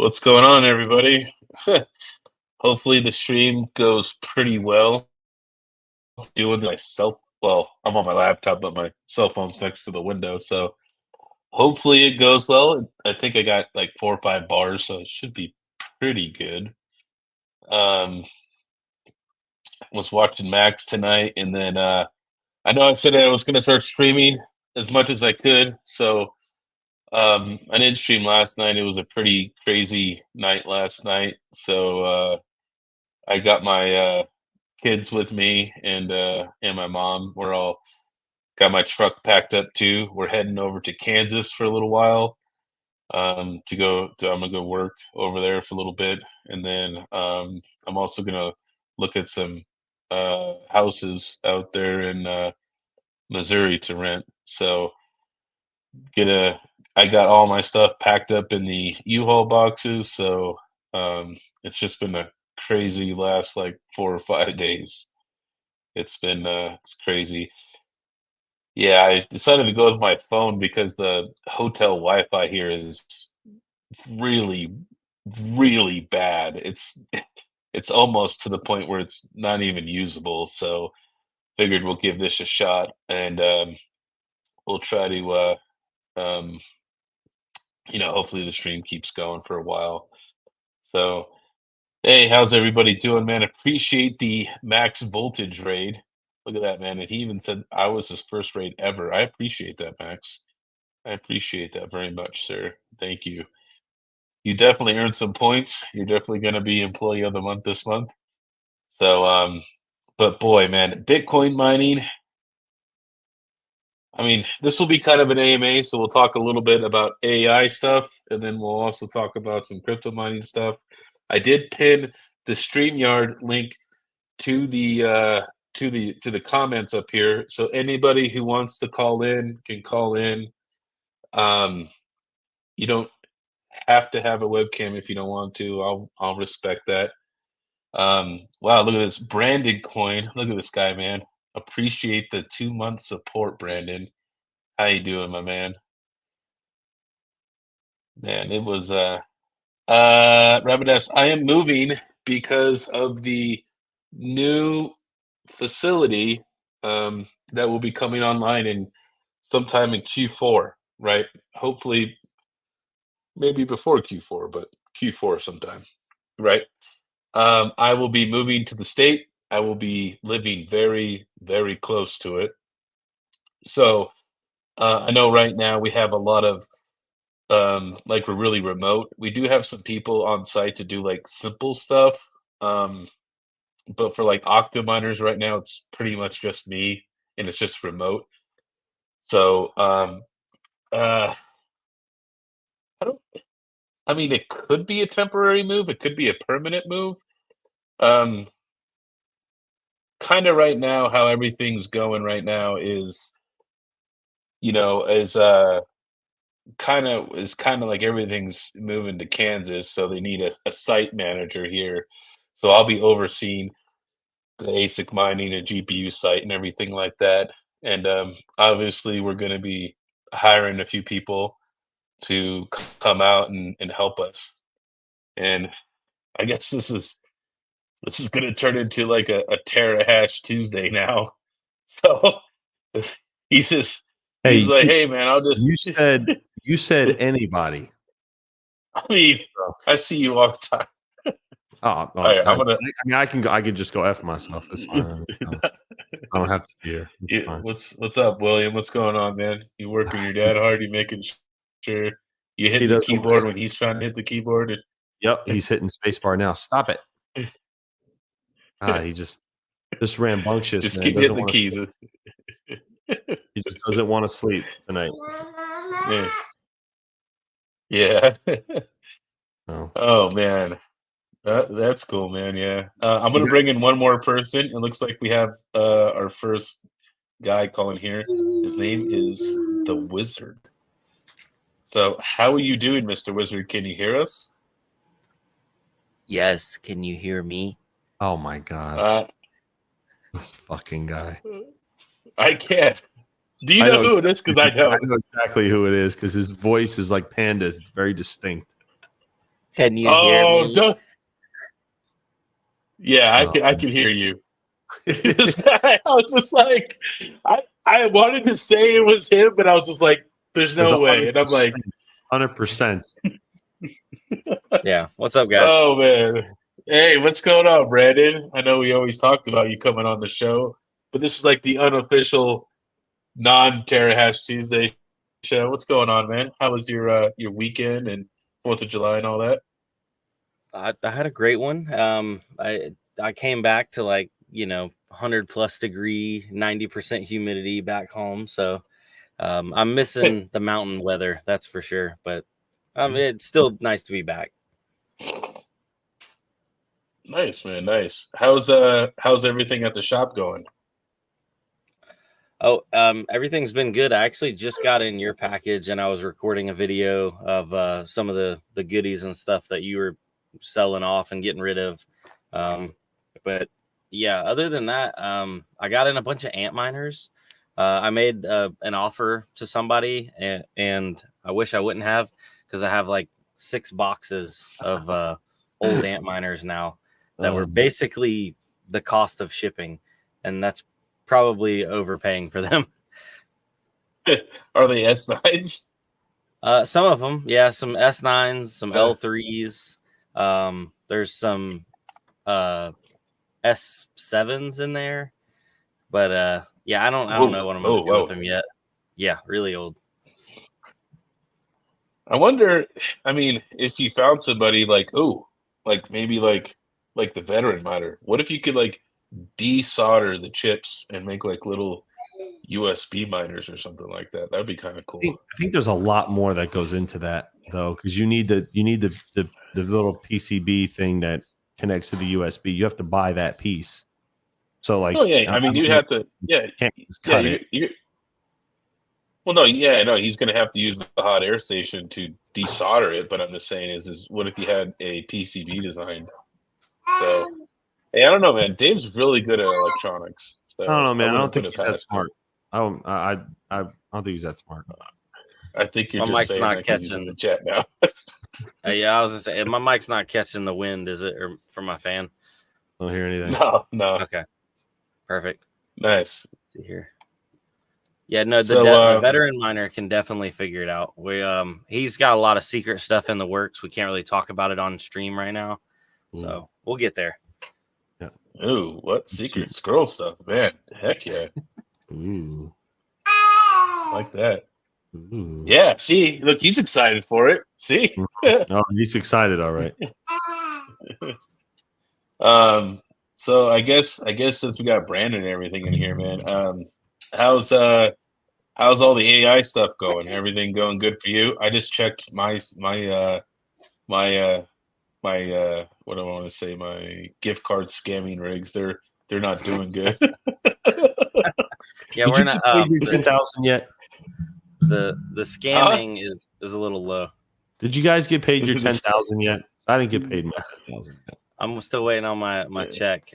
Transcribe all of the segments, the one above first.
What's going on, everybody? Hopefully the stream goes pretty well. Doing myself. Well, I'm on my laptop, but my cell phone's next to the window, so hopefully it goes well. I think I got like 4 or 5 bars, so it should be pretty good. Um, was watching Max tonight, and then I know I said I was going to start streaming as much as I could, so I didn't stream last night. It was a pretty crazy night last night, so I got my kids with me and my mom. We're all got my truck packed up too. We're heading over to Kansas for a little while to go. I'm gonna go work over there for a little bit, and then I'm also gonna look at some houses out there in Missouri to rent. So gonna I got all my stuff packed up in the U-Haul boxes. So it's just been a crazy last like 4 or 5 days. It's crazy. Yeah, I decided to go with my phone because the hotel Wi-Fi here is really, really bad. It's almost to the point where it's not even usable. So figured we'll give this a shot and we'll try to um, hopefully the stream keeps going for a while. So hey, how's everybody doing, man? Appreciate the max voltage raid. Look at that, man. And he even said I was his first raid ever. I appreciate that, Max. I appreciate that very much, sir. Thank you. You definitely earned some points. You're definitely going to be employee of the month this month. So, but boy, man, Bitcoin mining. I mean, this will be kind of an AMA, so we'll talk a little bit about AI stuff, and then we'll also talk about some crypto mining stuff. I did pin the StreamYard link to the comments up here, so anybody who wants to call in can call in. You don't have to have a webcam if you don't want to. I'll respect that. Wow, look at this branded coin. Look at this guy, man. Appreciate the 2 month support, Brandon. How you doing, my man? Man, it was Rabbit S. I am moving because of the new facility that will be coming online in sometime in Q4, right? Hopefully, maybe before Q4, but Q4 sometime, right? I will be moving to the state. I will be living very, very close to it. So I know right now we have a lot of like we're really remote. We do have some people on site to do like simple stuff. But for like octa miners right now, it's pretty much just me and it's just remote. So uh I don't I mean it could be a temporary move, it could be a permanent move. Um Kind of right now how everything's going right now is is kind of like everything's moving to Kansas, so they need a site manager here. So I'll be overseeing the ASIC mining and GPU site and everything like that. And obviously, we're going to be hiring a few people to come out and help us. And I guess this is going to turn into like a Terahash Tuesday now. So he's just he's Hey, like, hey man, I'll just. you said anybody. I mean, I see you all the time. Oh, right, I mean, I can just go F myself. It's fine. I don't have to be here. It's fine. What's up, William? What's going on, man? You working your dad hard? You making sure you hit the keyboard when he's trying to hit the keyboard? Yep, he's hitting spacebar now. Stop it. He just rambunctious. Just man. keep hitting the keys. He just doesn't want to sleep tonight. Yeah. Oh. Oh man. That's cool, man. Yeah. I'm gonna bring in one more person. It looks like we have our first guy calling here. His name is the Wizard. So how are you doing, Mr. Wizard? Can you hear us? Yes, can you hear me? Oh my god. This fucking guy. I can't. Do you know who it is? Because I know. I know exactly who it is because his voice is like Panda's. It's very distinct. Can you hear Oh, me? yeah, I can hear you. This guy, I was just like, I wanted to say it was him, but I was just like, there's There's no way. And I'm like, 100%. Yeah. What's up, guys? oh man. Hey, what's going on, Brandon? I know we always talked about you coming on the show, but this is like the unofficial non-Terahash Tuesday show. What's going on, man? How was your weekend and 4th of July and all that? I had a great one. I came back to 100+ degree, 90% humidity back home. So I'm missing the mountain weather, that's for sure. But it's still nice to be back. Nice, man. Nice. How's everything at the shop going? Oh, everything's been good. I actually just got in your package, and I was recording a video of some of the goodies and stuff that you were selling off and getting rid of. But yeah, other than that, I got in a bunch of ant miners. I made an offer to somebody, and I wish I wouldn't have, because I have like 6 boxes of old ant miners now that were basically the cost of shipping, and that's probably overpaying for them. Are they S9s? Some of them, yeah, some S9s, some L3s. There's some S7s in there, but yeah, I don't know what I'm gonna do with them yet. Yeah, really old. I wonder, I mean, if you found somebody like, maybe like the veteran miner, what if you could like desolder the chips and make like little USB miners or something like that? That'd be kind of cool. I think there's a lot more that goes into that though, because you need the little PCB thing that connects to the USB. You have to buy that piece. So like, Oh yeah, I mean, you'd have to, yeah, can't just yeah, cut it. well, no, yeah, no, he's gonna have to use the hot air station to desolder it. But I'm just saying, is what if you had a PCB designed? So, hey, I don't know, man. Dave's really good at electronics, I don't so know, man. I wouldn't don't put think it he's that past him. smart. I don't think he's that smart. I think you're My just mic's saying not that because he's in catching. the chat now. Yeah, I was gonna say my mic's not catching the wind, is it, or from my fan? Don't hear anything. No. Okay, perfect. Nice. Let's see here. Yeah, no, the So, veteran miner can definitely figure it out. He's got a lot of secret stuff in the works. We can't really talk about it on stream right now, so we'll get there. Yeah. Ooh, what secret scroll stuff, man? Heck yeah. Ooh. Like that. Ooh. Yeah, see, look, he's excited for it. See? Oh, he's excited, all right. So I guess since we got Brandon and everything in here, man, how's all the AI stuff going? Everything going good for you? I just checked my what do I want to say? My gift card scamming rigs. They're not doing good. Yeah, Did we're you not. get paid your 10,000 yet? The scamming is a little low. Did you guys get paid your 10,000 yet? I didn't get paid my 10,000 yet. I'm still waiting on my check.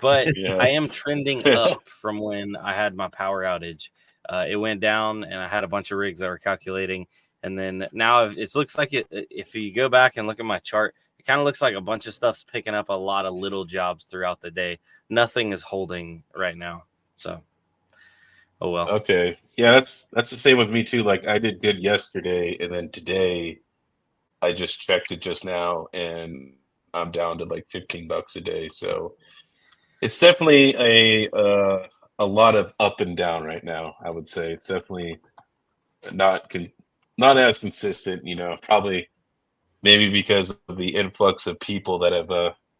But Yeah. I am trending up from when I had my power outage. It went down, and I had a bunch of rigs that were calculating, and then now it looks like it. If you go back and look at my chart, it kind of looks like a bunch of stuff's picking up a lot of little jobs throughout the day. Nothing is holding right now. So, oh well. Okay. Yeah, that's the same with me too. Like I did good yesterday, and then today I just checked it just now, and I'm down to like $15 a day. So it's definitely a lot of up and down right now. I would say it's definitely not as consistent. Probably maybe because of the influx of people that have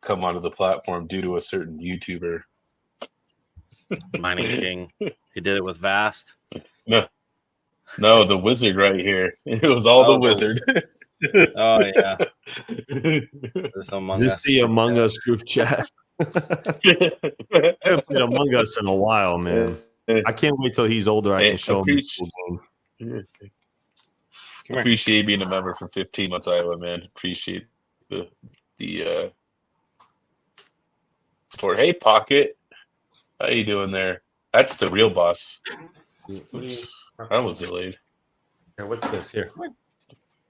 come onto the platform due to a certain YouTuber. Mining King. He did it with Vast. No, the wizard right here. It was all the wizard. Oh yeah. Is this the Among Us group chat? I haven't played Among Us in a while, man. I can't wait till he's older. I can show him this cool game. Appreciate being a member for 15 months, Iowa, man. Appreciate the support. Hey, Pocket, how you doing there? That's the real boss. Oops, I was delayed. Here, what's this? Here.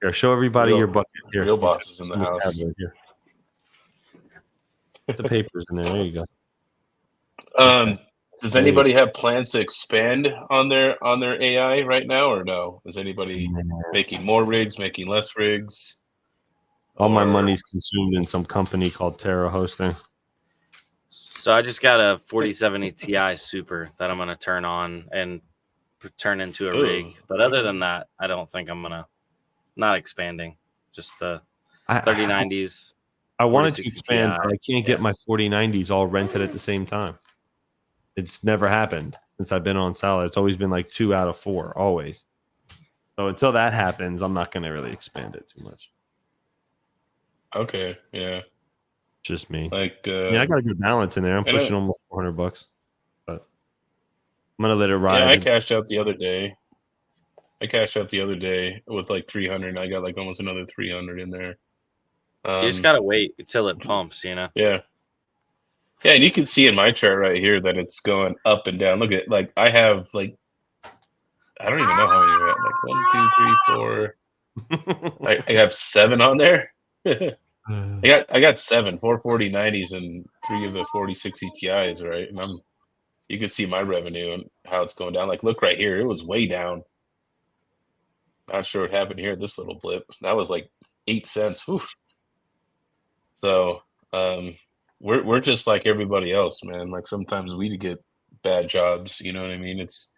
Here, show everybody your bucket. Here, real bosses in the house. Here. Put the papers in there. There you go. Does anybody have plans to expand on their AI right now, or no? Is anybody making more rigs, making less rigs? All my money's consumed in some company called Terra Hosting. So I just got a 4070 Ti Super that I'm going to turn on and turn into a rig. But other than that, I don't think I'm going to, not expanding, just the 3090s. I wanted to expand, but I can't get my 4090s all rented at the same time. It's never happened since I've been on Salad. It's always been like 2 out of 4, always. So until that happens, I'm not going to really expand it too much. Okay, yeah. Just me. Like, yeah, I got a good balance in there. I'm pushing almost $400, but I'm gonna let it ride. Yeah, I cashed out the other day. With like 300, and I got like almost another 300 in there. You just gotta wait until it pumps, you know. Yeah, yeah, and you can see in my chart right here that it's going up and down. Look at it. Like I have like I don't even know how many we're at. Like 1, 2, 3, 4. I have 7 on there. I got 7 44090s and 3 of the 4060 Ti's, right? And you can see my revenue and how it's going down. Like look right here, it was way down. Not sure what happened here. This little blip that was like 8 cents. Whew. So we're just like everybody else, man. Like sometimes we get bad jobs. You know what I mean? It's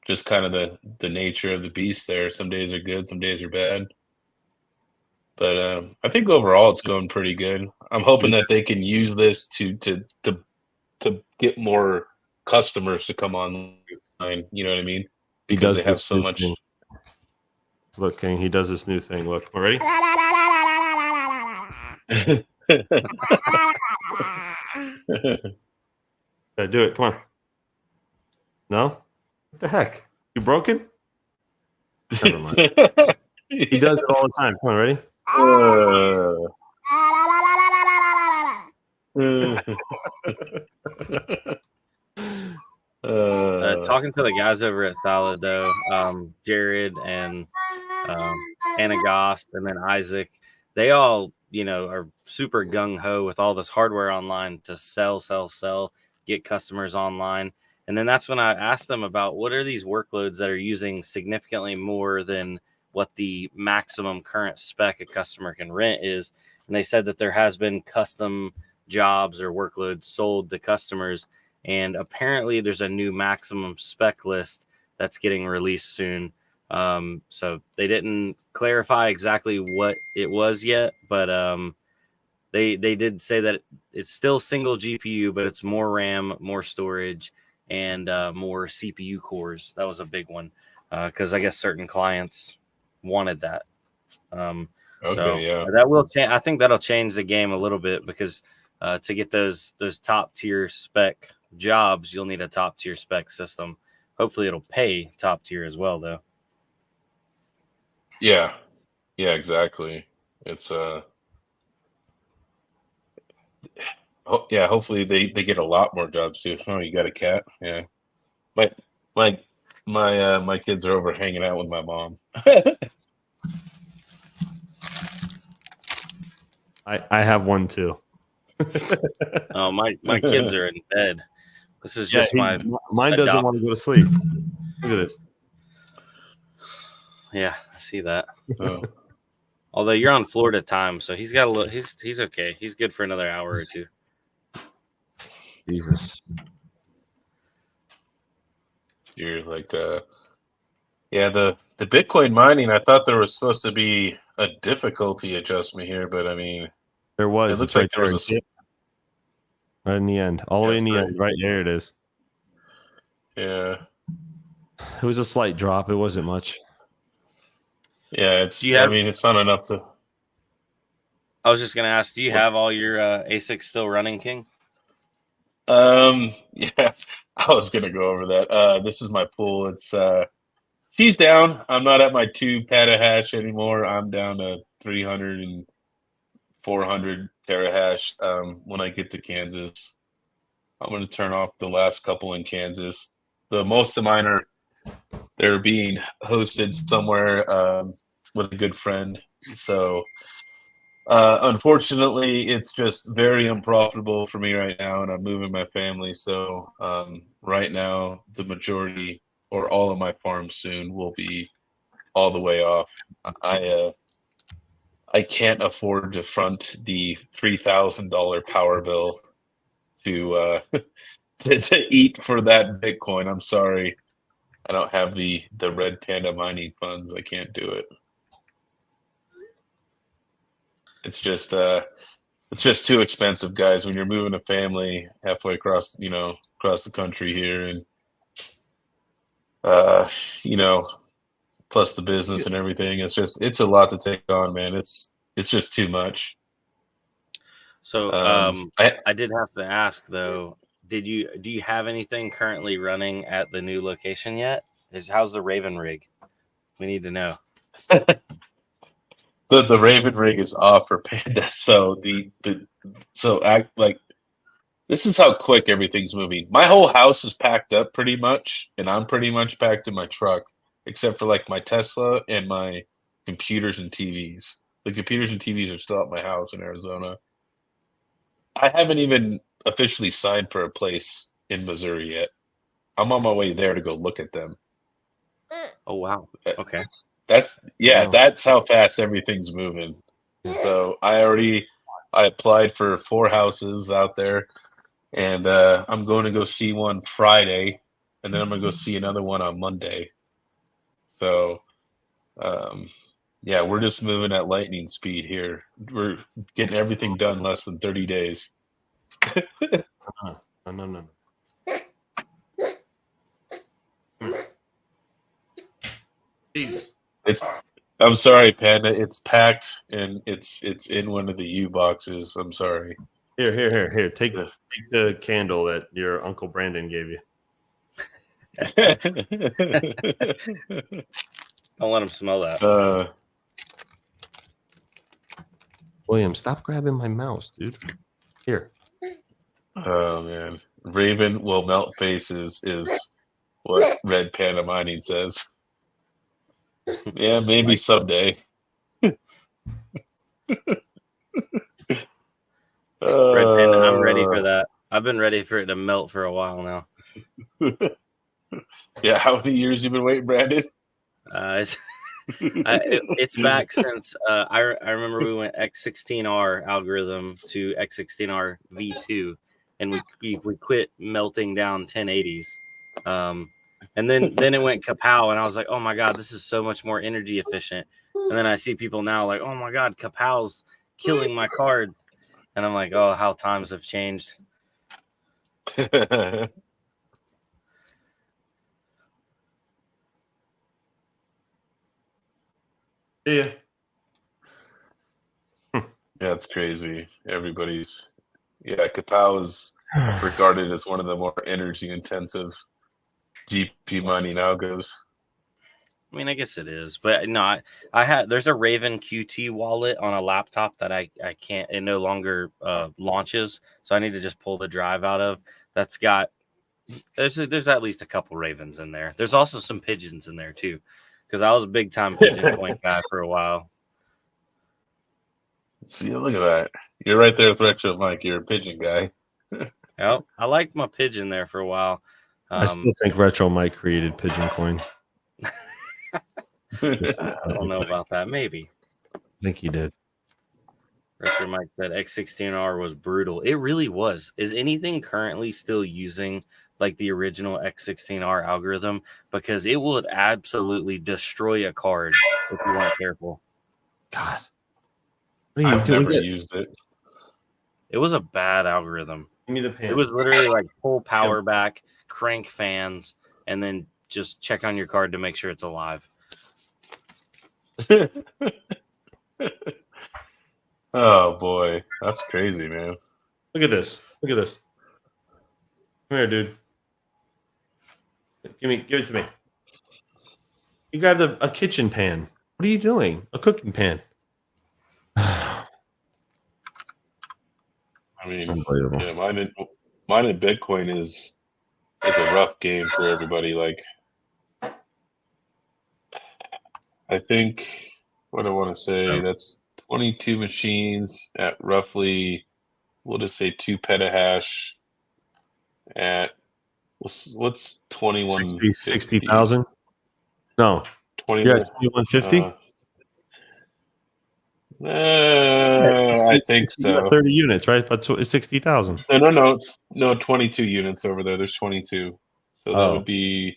just kind of the nature of the beast. There, some days are good, some days are bad. But I think overall it's going pretty good. I'm hoping that they can use this to get more customers to come online. You know what I mean? Because they have so much. Thing. Look, King, he does this new thing. Look, ready? Yeah, do it. Come on. No? What the heck? You broken? Never mind. He does it all the time. Come on, ready? Talking to the guys over at Salad, though, Jared and Anagost, and then Isaac, they all, are super gung-ho with all this hardware online to sell, get customers online. And then that's when I asked them about what are these workloads that are using significantly more than what the maximum current spec a customer can rent is. And they said that there has been custom jobs or workloads sold to customers. And apparently there's a new maximum spec list that's getting released soon. So they didn't clarify exactly what it was yet, but they did say that it's still single GPU, but it's more RAM, more storage, and more CPU cores. That was a big one because I guess certain clients wanted that. That will change. I think that'll change the game a little bit because to get those top tier spec jobs, you'll need a top tier spec system. Hopefully, it'll pay top tier as well, though. Yeah, exactly. It's hopefully they get a lot more jobs too. Oh, you got a cat? Yeah. My kids are over hanging out with my mom. I have one too. Oh, my kids are in bed. This is just mine doesn't want to go to sleep. Look at this. Yeah, I see that. Oh. Although you're on Florida time, so he's got a little. He's okay. He's good for another hour or two. Jesus. You're like, the Bitcoin mining. I thought there was supposed to be a difficulty adjustment here, but I mean, there was. It looks like there was right in the end, all the way in the end. Right there, it is. Yeah, it was a slight drop. It wasn't much. Yeah, I mean, it's not enough to. I was just gonna ask, do you have all your ASICs still running, King? Yeah, I was gonna go over that. This is my pool. It's she's down. I'm not at my 2 petahash anymore. I'm down to 300 and 400 terahash. When I get to Kansas, I'm gonna turn off the last couple in Kansas. Most of mine they're being hosted somewhere with a good friend. So unfortunately, it's just very unprofitable for me right now, and I'm moving my family. So right now, the majority or all of my farm soon will be all the way off. I can't afford to front the $3,000 power bill to to eat for that Bitcoin. I'm sorry, I don't have the red panda mining funds. I can't do it. It's just too expensive, guys. When you're moving a family halfway across, across the country here, and uh, you know, plus the business and everything, it's a lot to take on, man. It's just too much. So I did have to ask though, do you have anything currently running at the new location yet? How's the Raven rig? We need to know. The Raven rig is off for Panda, so this is how quick everything's moving. My whole house is packed up pretty much, and I'm pretty much packed in my truck, except for like my Tesla and my computers and TVs. The computers and TVs are still at my house in Arizona. I haven't even officially signed for a place in Missouri yet. I'm on my way there to go look at them. Oh wow. Okay. That's how fast everything's moving. So I applied for 4 houses out there, and I'm going to go see one Friday, and then I'm going to go see another one on Monday. So we're just moving at lightning speed here. We're getting everything done less than 30 days. No. Jesus. I'm sorry, Panda. It's packed and it's in one of the U boxes. I'm sorry. Here. Take the candle that your Uncle Brandon gave you. Don't let him smell that. William, stop grabbing my mouse, dude. Here. Oh man, Raven will melt faces is what Red Panda Mining says. Yeah, maybe someday. Red Panda, I'm ready for that. I've been ready for it to melt for a while now. Yeah, how many years you been waiting, Brandon? It's back since I remember we went X16R algorithm to X16R V2, and we quit melting down 1080s. And then it went kapow, and I was like, oh my god, this is so much more energy efficient. And then I see people now like, oh my god, kapow's killing my cards, and I'm like, oh, how times have changed. Yeah. Yeah, it's crazy. Kapow is regarded as one of the more energy intensive GPU mining algos. I mean, I guess it is, but no, there's a Raven QT wallet on a laptop that I can't, it no longer launches, so I need to just pull the drive out of. That's got there's at least a couple Ravens in there. There's also some pigeons in there too, because I was a big time pigeon point guy for a while. See, look at that. You're right there with Retro Mike. You're a pigeon guy. Well, I liked my pigeon there for a while. I still think Retro Mike created Pigeon Coin. I don't know about that. Maybe. I think he did. Retro Mike said X16R was brutal. It really was. Is anything currently still using like the original X16R algorithm? Because it would absolutely destroy a card if you weren't careful. God. I've never used it. It was a bad algorithm. Give me the pan. It was literally like pull power back, crank fans, and then just check on your card to make sure it's alive. Oh boy, that's crazy, man. Look at this. Come here, dude. Give it to me. You grabbed a kitchen pan. What are you doing? A cooking pan. I mean, yeah, mine in Bitcoin is a rough game for everybody. Like, I think what do I want to say? That's 22 machines at roughly, we'll just say 2 petahash at what's 2150? 60,000? No. 21. Yeah, 2150. I think so. 30 units, right? But it's 60,000. No. It's 22 units over there. There's 22. So that would be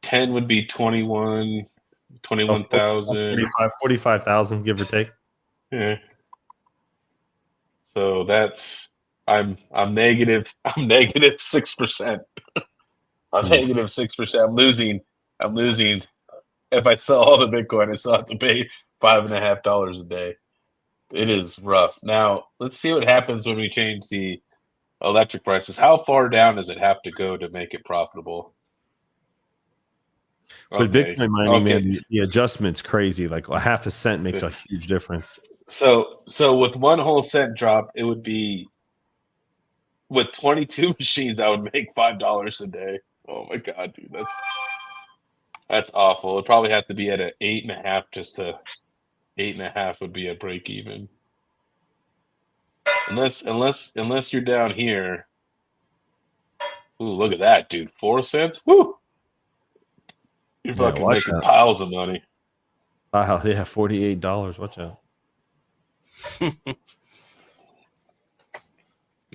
10 would be 21,000. 45,000, give or take. Yeah. So that's I'm negative 6%. I'm negative 6%. I'm losing. If I sell all the Bitcoin, I still have to pay $5.50 a day. It is rough. Now, let's see what happens when we change the electric prices. How far down does it have to go to make it profitable? But Bitcoin mining, man, the adjustment's crazy. Like a half a cent makes a huge difference. So with 1 whole cent drop, it would be, with 22 machines, I would make $5 a day. Oh my God, dude, that's awful. It'd probably have to be at an 8.5 8.5 would be a break even. Unless you're down here. Ooh, look at that, dude. 4 cents? Woo! You're fucking making piles of money. Wow, yeah, $48. Watch out.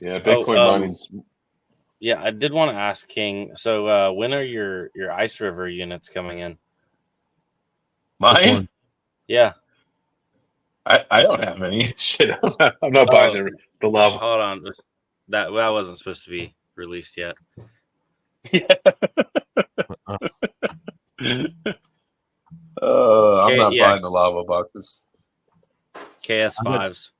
Yeah, Bitcoin mining's. Yeah, I did want to ask King. So, when are your Ice River units coming in? Mine? Yeah. I don't have any. Shit, I'm not buying the lava. Hold on, that wasn't supposed to be released yet. Yeah. I'm not buying the lava boxes. KS5s.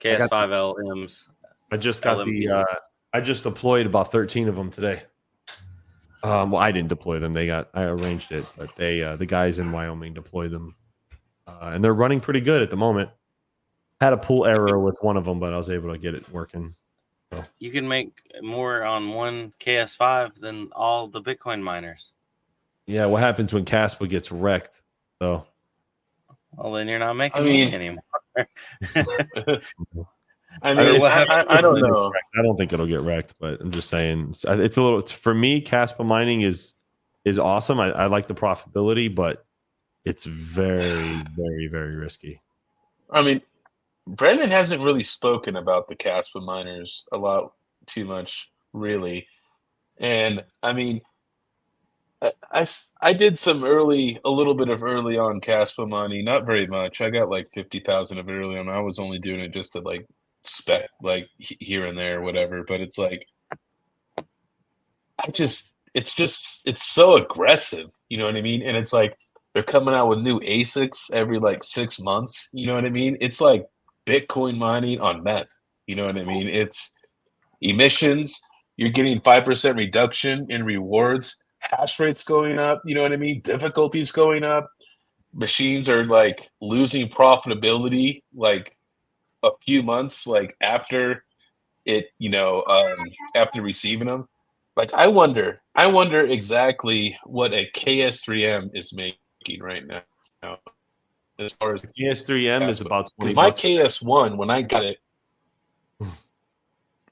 KS5 LMs. I just got I just deployed about 13 of them today. Well, I didn't deploy them. I arranged it, but the guys in Wyoming deployed them. And they're running pretty good at the moment. Had a pool error with one of them, but I was able to get it working. So. You can make more on one KS5 than all the Bitcoin miners. Yeah, what happens when Caspa gets wrecked? So, well, then you're not making money anymore. I don't know. I don't think it'll get wrecked, but I'm just saying it's a little. For me, Caspa mining is awesome. I like the profitability, but it's very, very, very risky. I mean, Brandon hasn't really spoken about the Caspa miners a lot too much, really. And I mean, I did a little bit of early on Caspa mining, not very much. I got like 50,000 of it early on. I was only doing it just to like spec, like here and there, whatever. But it's like, it's so aggressive, you know what I mean? And it's like they're coming out with new ASICs every like 6 months, you know what I mean? It's like Bitcoin mining on meth, you know what I mean? It's emissions. You're getting 5% reduction in rewards. Hash rates going up, you know what I mean? Difficulties going up. Machines are like losing profitability like a few months like after it, after receiving them. Like I wonder exactly what a KS3M is making right now. As far as KS3M is about $20. Because my KS1, when I got it,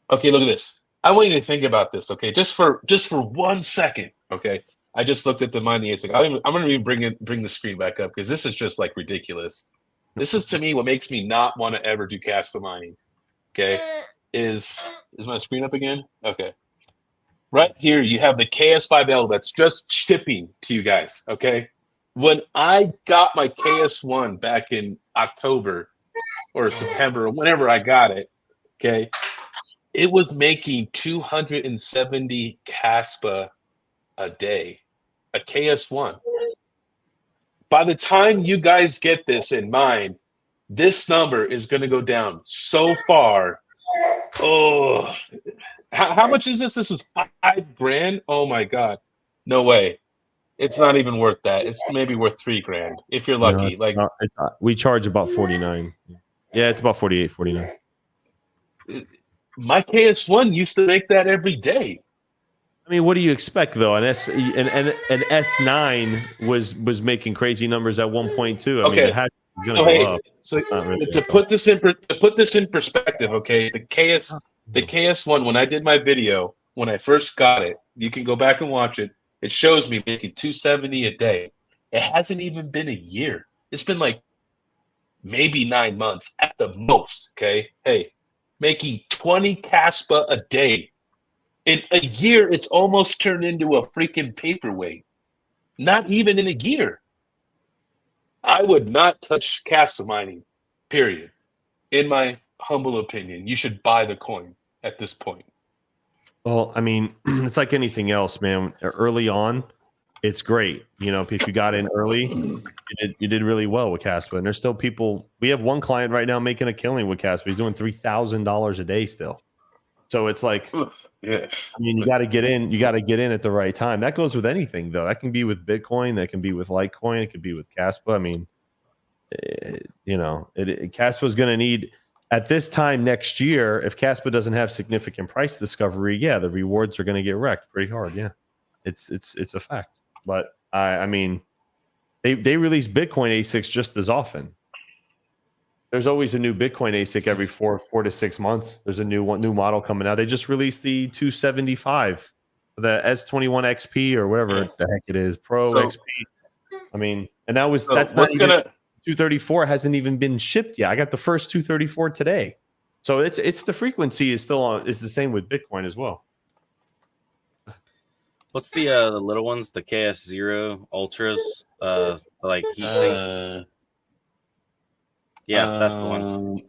okay, look at this. I want you to think about this, okay? Just for 1 second, okay? I just looked at the mining ASIC. I'm going to even bring the screen back up because this is just like ridiculous. This is to me what makes me not want to ever do Caspa mining. Okay, is my screen up again? Okay, right here you have the KS5L that's just shipping to you guys. Okay, when I got my KS1 back in October or September or whenever I got it, okay. It was making 270 Caspa a day, a KS1. By the time you guys get this in mind, this number is going to go down so far. Oh, how much is this? This is $5,000. Oh my God, no way. It's not even worth that. It's maybe worth $3,000 if you're lucky. No, we charge about 49. Yeah, it's about 48, 49. My KS1 used to make that every day. I mean, what do you expect though? An S9 was making crazy numbers at 1.2. I mean, the hatch is going to go up. So really to put this in perspective, okay, the KS1, when I did my video, when I first got it, you can go back and watch it. It shows me making 270 a day. It hasn't even been a year. It's been like maybe 9 months at the most. Okay, hey, making 20 Caspa a day. In a year, it's almost turned into a freaking paperweight. Not even in a year. I would not touch Caspa mining, period. In my humble opinion, you should buy the coin at this point. Well, I mean, it's like anything else, man. Early on, it's great. You know, if you got in early, you did really well with Caspa. And there's still people. We have one client right now making a killing with Caspa. He's doing $3,000 a day still. So it's like, yeah. I mean, you got to get in. You got to get in at the right time. That goes with anything, though. That can be with Bitcoin. That can be with Litecoin. It could be with Caspa. I mean, Caspa is going to need at this time next year. If Caspa doesn't have significant price discovery, yeah, the rewards are going to get wrecked pretty hard. Yeah, it's a fact. But I mean, they release Bitcoin ASICs just as often. There's always a new Bitcoin ASIC every 4 to 6 months. There's a new model coming out. They just released the 275, the S21 XP or whatever the heck it is, Pro XP. I mean, and that's not even 234 hasn't even been shipped yet. I got the first 234 today. So it's the frequency is still on. It's the same with Bitcoin as well. What's the little ones? The KS0 Ultras, like heat sinks. Yeah, that's the one.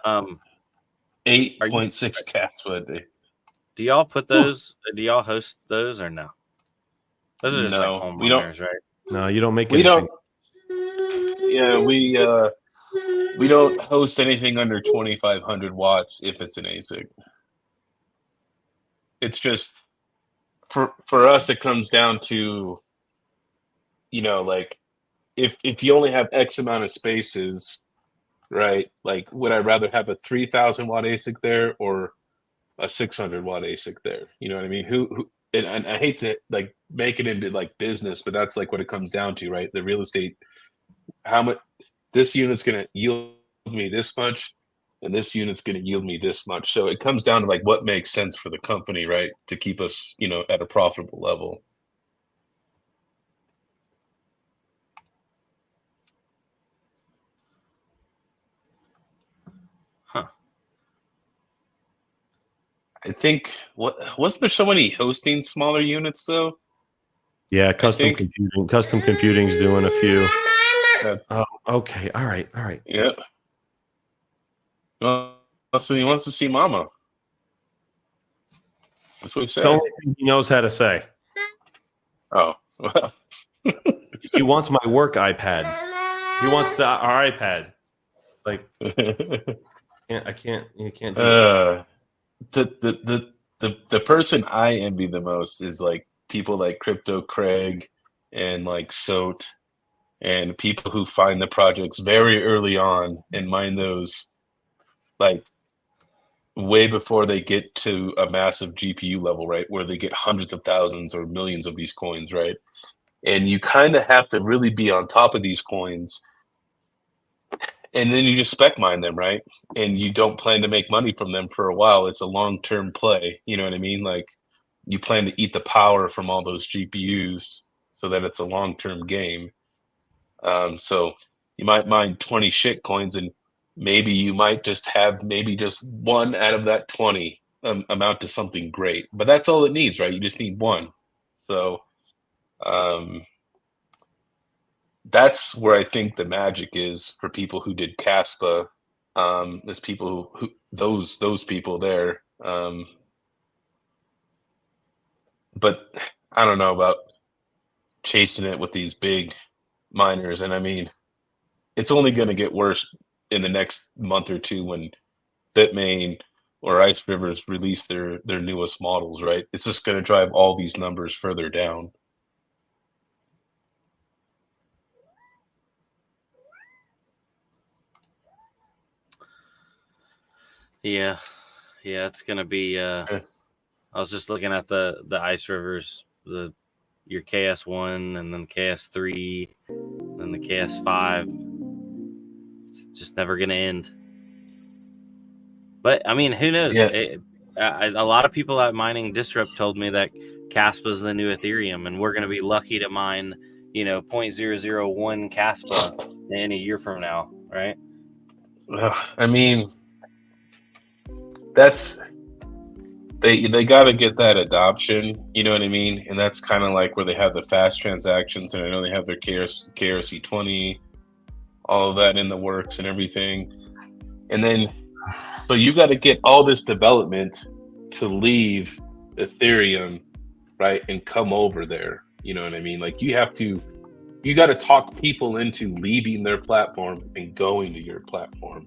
8.6 Caspa a day. Do y'all put those? Do y'all host those or no? Those are just like home miners, right? No, you don't make. We don't. Yeah, we don't host anything under 2,500 watts if it's an ASIC. It's just for us. It comes down to, like if you only have X amount of spaces. Right, like would I rather have a 3,000 watt ASIC there or a 600 watt ASIC there? You know what I mean? Who and I hate to like make it into like business, but that's like what it comes down to, right? The real estate, how much this unit's going to yield me this much, and this unit's going to yield me this much. So it comes down to like what makes sense for the company, right, to keep us, at a profitable level. I think wasn't there so many hosting smaller units though? Yeah, custom computing's doing a few. Okay. All right. Yeah. So he wants to see Mama. That's what he said. The only thing he knows how to say. Oh. Well. He wants my work iPad. He wants our iPad. Like, I can't. You can't do the person I envy the most is like people like Crypto Craig and like Soat and people who find the projects very early on and mine those like way before they get to a massive GPU level, right? Where they get hundreds of thousands or millions of these coins, right? And you kind of have to really be on top of these coins. And then you just spec mine them, right? And you don't plan to make money from them for a while. It's a long-term play. You know what I mean? Like you plan to eat the power from all those GPUs so that it's a long-term game. So you might mine 20 shit coins and maybe you might just have just one out of that 20 amount to something great. But that's all it needs, right? You just need one. So that's where I think the magic is for people who did Caspa, is people who those people there. But I don't know about chasing it with these big miners. And I mean, it's only going to get worse in the next month or two when Bitmain or Ice Rivers release their newest models, right? It's just going to drive all these numbers further down. Yeah, it's gonna be. I was just looking at the Ice Rivers your KS1 and then KS3, then the KS5. It's just never going to end. But I mean, who knows? Yeah. A lot of people at Mining Disrupt told me that Caspa is the new Ethereum, and we're going to be lucky to mine, 0.001 Caspa in a year from now, right? I mean, that's they got to get that adoption. You know what I mean? And that's kind of like where they have the fast transactions, and I know they have their KRC20, all of that in the works and everything. And then, so you got to get all this development to leave Ethereum, right, and come over there. You know what I mean? Like you got to talk people into leaving their platform and going to your platform.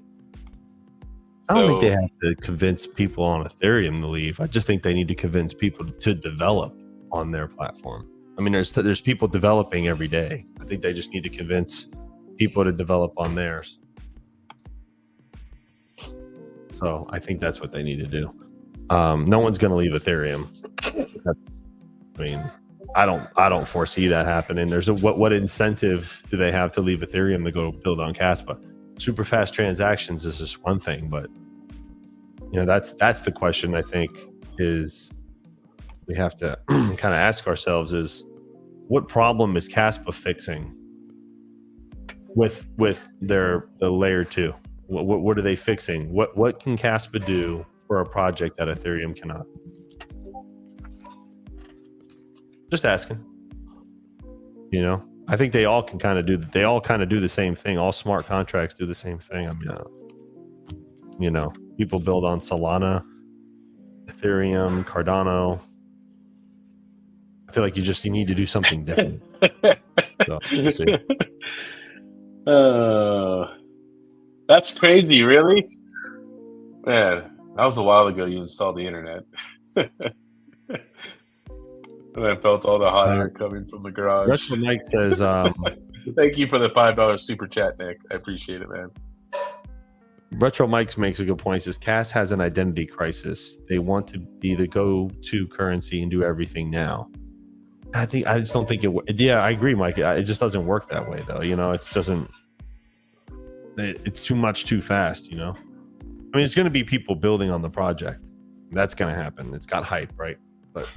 I don't think they have to convince people on Ethereum to leave. I just think they need to convince people to develop on their platform. I mean, there's people developing every day. I think they just need to convince people to develop on theirs. So I think that's what they need to do. No one's going to leave Ethereum. I don't foresee that happening. There's what incentive do they have to leave Ethereum to go build on Caspa? Super fast transactions is just one thing, but that's the question. I think is we have to kind of ask ourselves is what problem is Caspa fixing with the layer 2? What are they fixing? What can Caspa do for a project that Ethereum cannot? Just asking. I think they all can kind of do the same thing. All smart contracts do the same thing. I mean, people build on Solana, Ethereum, Cardano. I feel like you need to do something different. So, we'll see. That's crazy, really? Man, that was a while ago you installed the internet. And I felt all the hot air coming from the garage. Retro Mike says, thank you for the $5 super chat, Nick. I appreciate it, man. Retro Mike makes a good point. He says, Cas has an identity crisis. They want to be the go-to currency and do everything now. I just don't think it. Yeah, I agree, Mike. It just doesn't work that way, though. It's too much too fast. I mean, it's going to be people building on the project. That's going to happen. It's got hype, right? But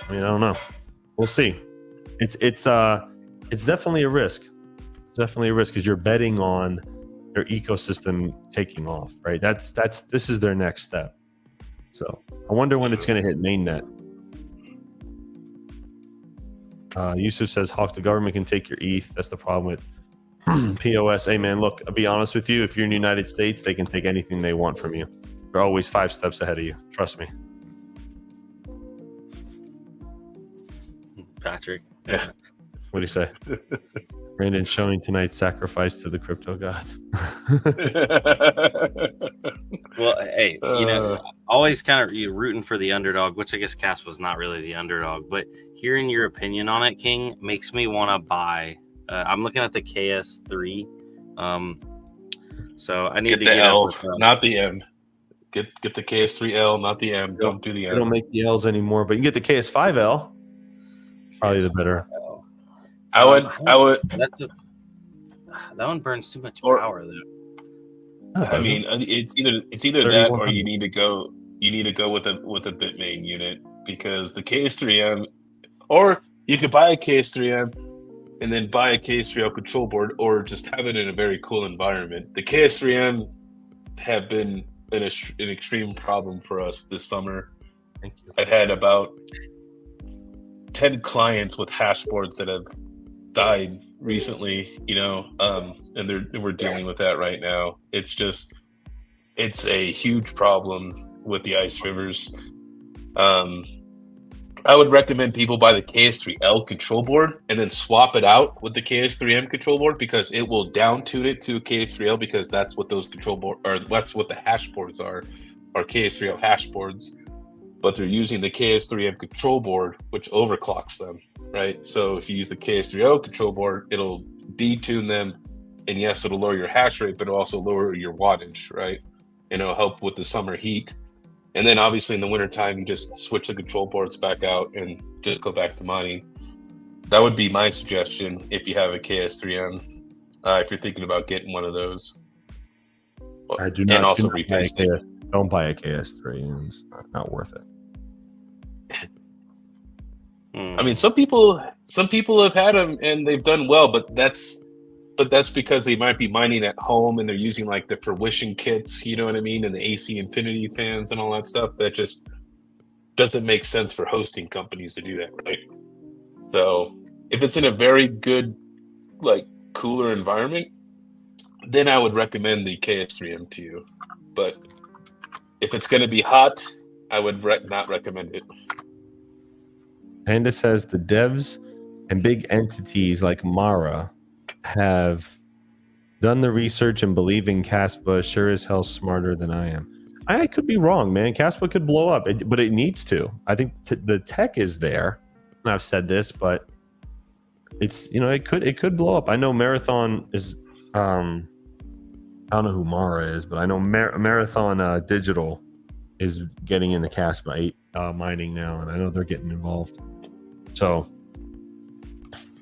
I don't know. We'll see. It's definitely a risk. It's definitely a risk because you're betting on their ecosystem taking off, right? This is their next step. So I wonder when it's going to hit mainnet. Yusuf says, Hawk, the government can take your ETH. That's the problem with POS. Hey, man, look, I'll be honest with you. If you're in the United States, they can take anything they want from you. They're always 5 steps ahead of you. Trust me. Patrick. Yeah. What do you say? Brandon showing tonight's sacrifice to the crypto gods. Well, hey, always kind of rooting for the underdog, which I guess Caspa was not really the underdog, but hearing your opinion on it, King, makes me want to buy. I'm looking at the KS3. So I need to get L, up not the M. Get the KS3L, not the M. Don't do the M. They don't make the L's anymore, but you can get the KS5L. Probably the better. I would. That one burns too much power, though. I mean, it's either that or you need to go with a Bitmain unit, because the KS3M, or you could buy a KS3M and then buy a KS3L control board, or just have it in a very cool environment. The KS3M have been an extreme problem for us this summer. Thank you. I've had about 10 clients with hash boards that have died recently, and we're dealing with that right now. It's a huge problem with the ice rivers. I would recommend people buy the KS3L control board and then swap it out with the KS3M control board, because it will down tune it to a KS3L, because that's what those control board, or that's what the hash boards are KS3L hash boards. But they're using the KS3M control board, which overclocks them, right? So if you use the KS3O control board, it'll detune them, and yes, it'll lower your hash rate, but it'll also lower your wattage, right? And it'll help with the summer heat. And then obviously in the wintertime, you just switch the control boards back out and just go back to mining. That would be my suggestion if you have a KS3M, if you're thinking about getting one of those. I do not. And also do not buy don't buy a KS3. It's not worth it. I mean, some people have had them and they've done well, but that's because they might be mining at home and they're using like the fruition kits, you know what I mean, and the AC Infinity fans and all that stuff. That just doesn't make sense for hosting companies to do that, right? So if it's in a very good, like, cooler environment, then I would recommend the KS3M to you. But if it's going to be hot, I would not recommend it. Panda says the devs and big entities like Mara have done the research and believe in Caspa. Sure as hell smarter than I am. I could be wrong, man. Caspa could blow up, but it needs to. I think the tech is there. And I've said this, but it's, it could blow up. I know Marathon is I don't know who Mara is, but I know Marathon Digital is getting into Caspa mining now, and I know they're getting involved. So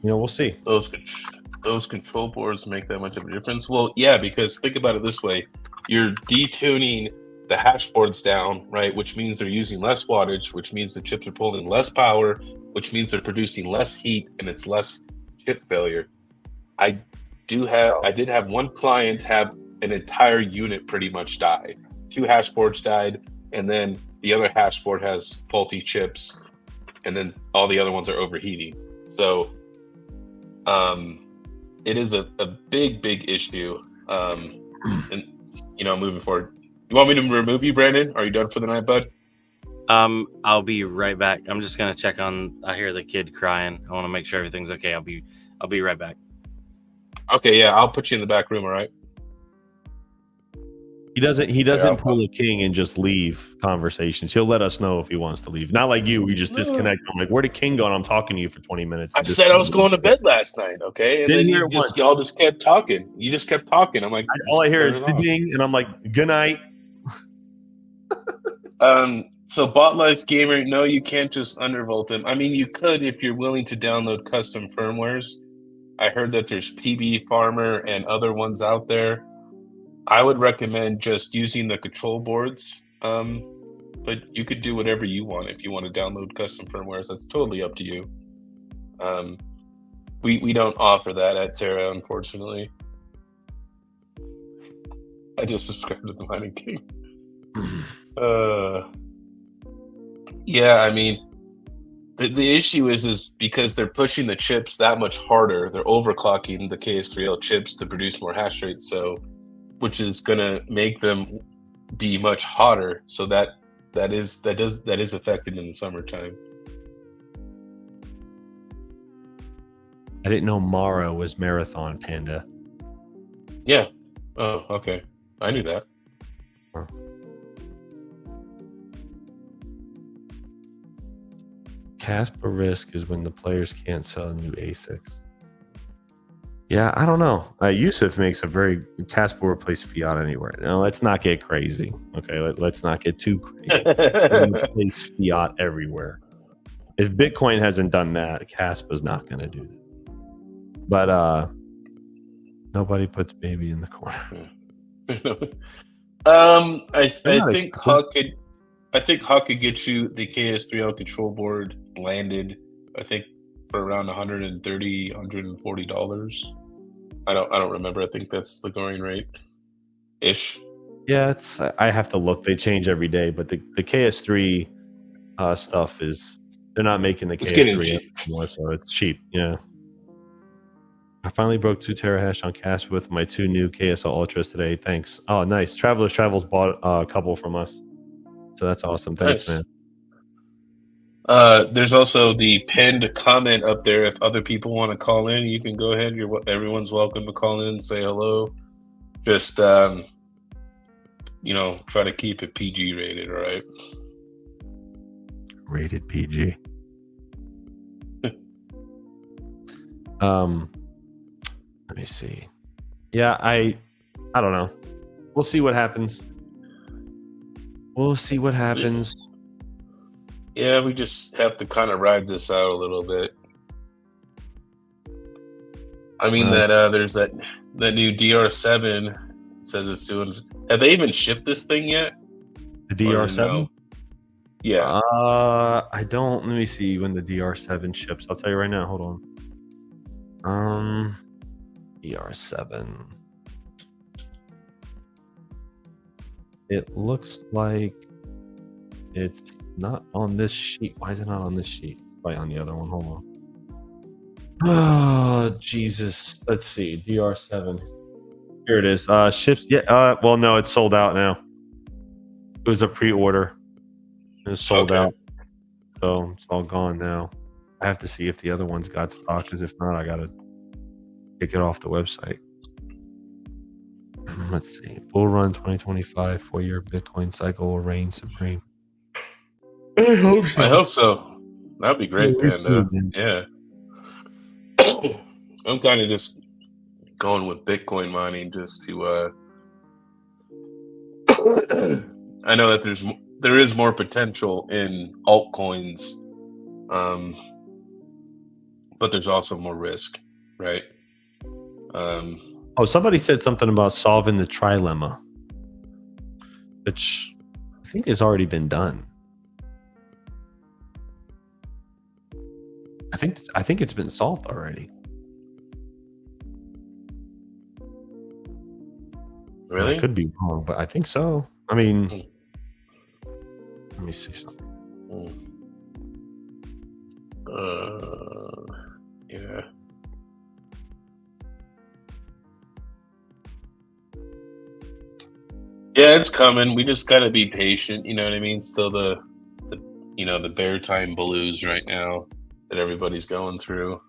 we'll see. Those control boards make that much of a difference? Well, yeah, because think about it this way: you're detuning the hash boards down, right? Which means they're using less wattage, which means the chips are pulling less power, which means they're producing less heat, and it's less chip failure. I did have one client have an entire unit pretty much die. 2 hash boards died, and then the other hash board has faulty chips, and then all the other ones are overheating. So it is a big issue. And moving forward. You want me to remove you, Brandon? Are you done for the night, bud? I'll be right back. I'm just gonna check on. I hear the kid crying. I want to make sure everything's okay. I'll be right back. Okay, yeah, I'll put you in the back room. All right. He doesn't pull a king and just leave conversations. He'll let us know if he wants to leave. Not like you. We just disconnect. I'm like, where did King go? And I'm talking to you for 20 minutes. I said I was going to bed last night. Okay, and then y'all just kept talking. You just kept talking. I'm like, all I hear is the ding, and I'm like, good night. So Bot Life Gamer, no, you can't just undervolt them. I mean, you could if you're willing to download custom firmwares. I heard that there's PB Farmer and other ones out there. I would recommend just using the control boards, but you could do whatever you want if you want to download custom firmwares. That's totally up to you. We don't offer that at Terra, unfortunately. I just subscribed to the Mining King. Yeah, I mean, the issue is because they're pushing the chips that much harder. They're overclocking the KS3L chips to produce more hash rate, which is going to make them be much hotter. So that is affected in the summertime. I didn't know Mara was Marathon, Panda. Yeah. Oh, okay. I knew that. Huh. Caspa risk is when the players can't sell new ASICs. Yeah, I don't know. Yusuf makes a very Caspa will replace fiat anywhere. Now, let's not get crazy. Okay, let's not get too crazy. Replace fiat everywhere. If Bitcoin hasn't done that, Caspa's not going to do that. But nobody puts baby in the corner. I think Hawk could get you the KS3L control board landed, I think, for around $130, $140. I don't remember. I think that's the going rate ish. Yeah, I have to look. They change every day, but the KS3 stuff is, they're not making the KS3 anymore, so it's cheap. Yeah. I finally broke 2 terahash on Caspa with my 2 new KSL Ultras today. Thanks. Oh, nice. Travelers Travels bought a couple from us. So that's awesome. Thanks, nice. Man. There's also the pinned comment up there. If other people want to call in, you can go ahead. Everyone's welcome to call in and say hello. Just, try to keep it PG rated, all right? Rated PG. Let me see. Yeah, I don't know. We'll see what happens. We'll see what happens. Yeah, we just have to kind of ride this out a little bit. I mean there's that new DR7 says it's doing. Have they even shipped this thing yet? The DR7? No? Yeah. I don't. Let me see when the DR7 ships. I'll tell you right now. Hold on. DR7. It looks like it's not on this sheet. Why is it not on this sheet? Right on the other one. Hold on. Oh, Jesus. Let's see. DR7. Here it is. Ships. Yeah. Well, no, it's sold out now. It was a pre-order. It's sold out. So it's all gone now. I have to see if the other ones got stock, because if not, I gotta kick it off the website. Let's see. Bull Run 2025 4-year Bitcoin cycle will reign supreme. I hope so. That'd be great, Panda. Yeah. I'm kind of just going with Bitcoin mining just to I know that there is more potential in altcoins, but there's also more risk, right? Somebody said something about solving the trilemma, which I think has already been done. I think it's been solved already. Really? I could be wrong, but I think so. I mean, let me see something. Yeah. Yeah, it's coming. We just gotta be patient. You know what I mean? Still the bear time blues right now that everybody's going through.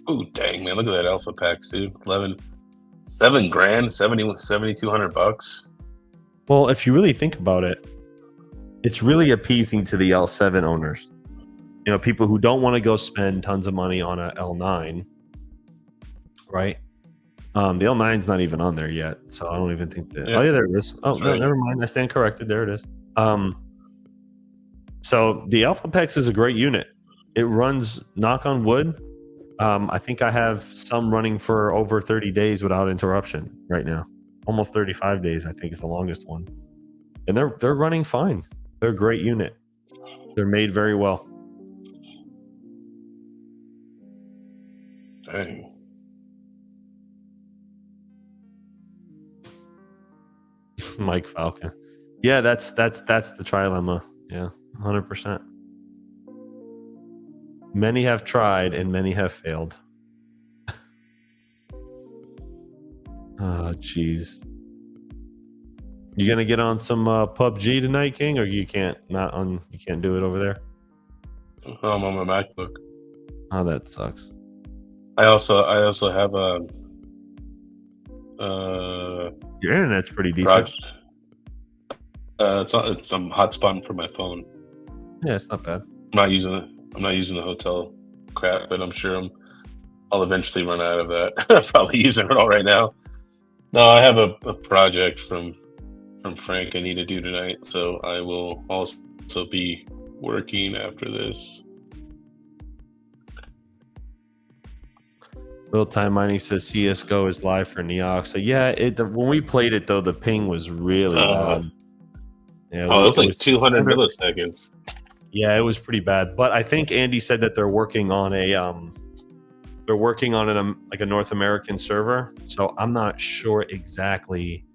Ooh, dang, man. Look at that alpha packs, dude. 7 grand, 7,200 bucks. Well, if you really think about it, it's really appeasing to the L7 owners. You know, people who don't want to go spend tons of money on a L9, right? The L9's not even on there yet, so I don't even think that. Yeah. Oh, yeah, there it is. Oh, no, never mind. I stand corrected. There it is. So the Alpha Pex is a great unit. It runs, knock on wood. I think I have some running for over 30 days without interruption right now. Almost 35 days, I think, is the longest one. And they're running fine. They're a great unit. They're made very well. Dang. Mike Falcon. Yeah, that's the trilemma. Yeah, 100%. Many have tried and many have failed. Oh, jeez. You gonna get on some PUBG tonight, King, or you can't? You can't do it over there. I'm on my MacBook. Oh, that sucks. I also have your internet's pretty decent. It's I'm hotspotting for my phone. Yeah, it's not bad. I'm not using the hotel crap, but I'm sure I'll eventually run out of that. I'm probably using it all right now. No, I have a project from Frank I need to do tonight, so I will also be working after this. Real Time Mining says CSGO is live for Neox. So yeah, when we played it though, the ping was really bad. Yeah, it was like 200 milliseconds. Yeah, it was pretty bad. But I think Andy said that they're working on a North American server. So I'm not sure exactly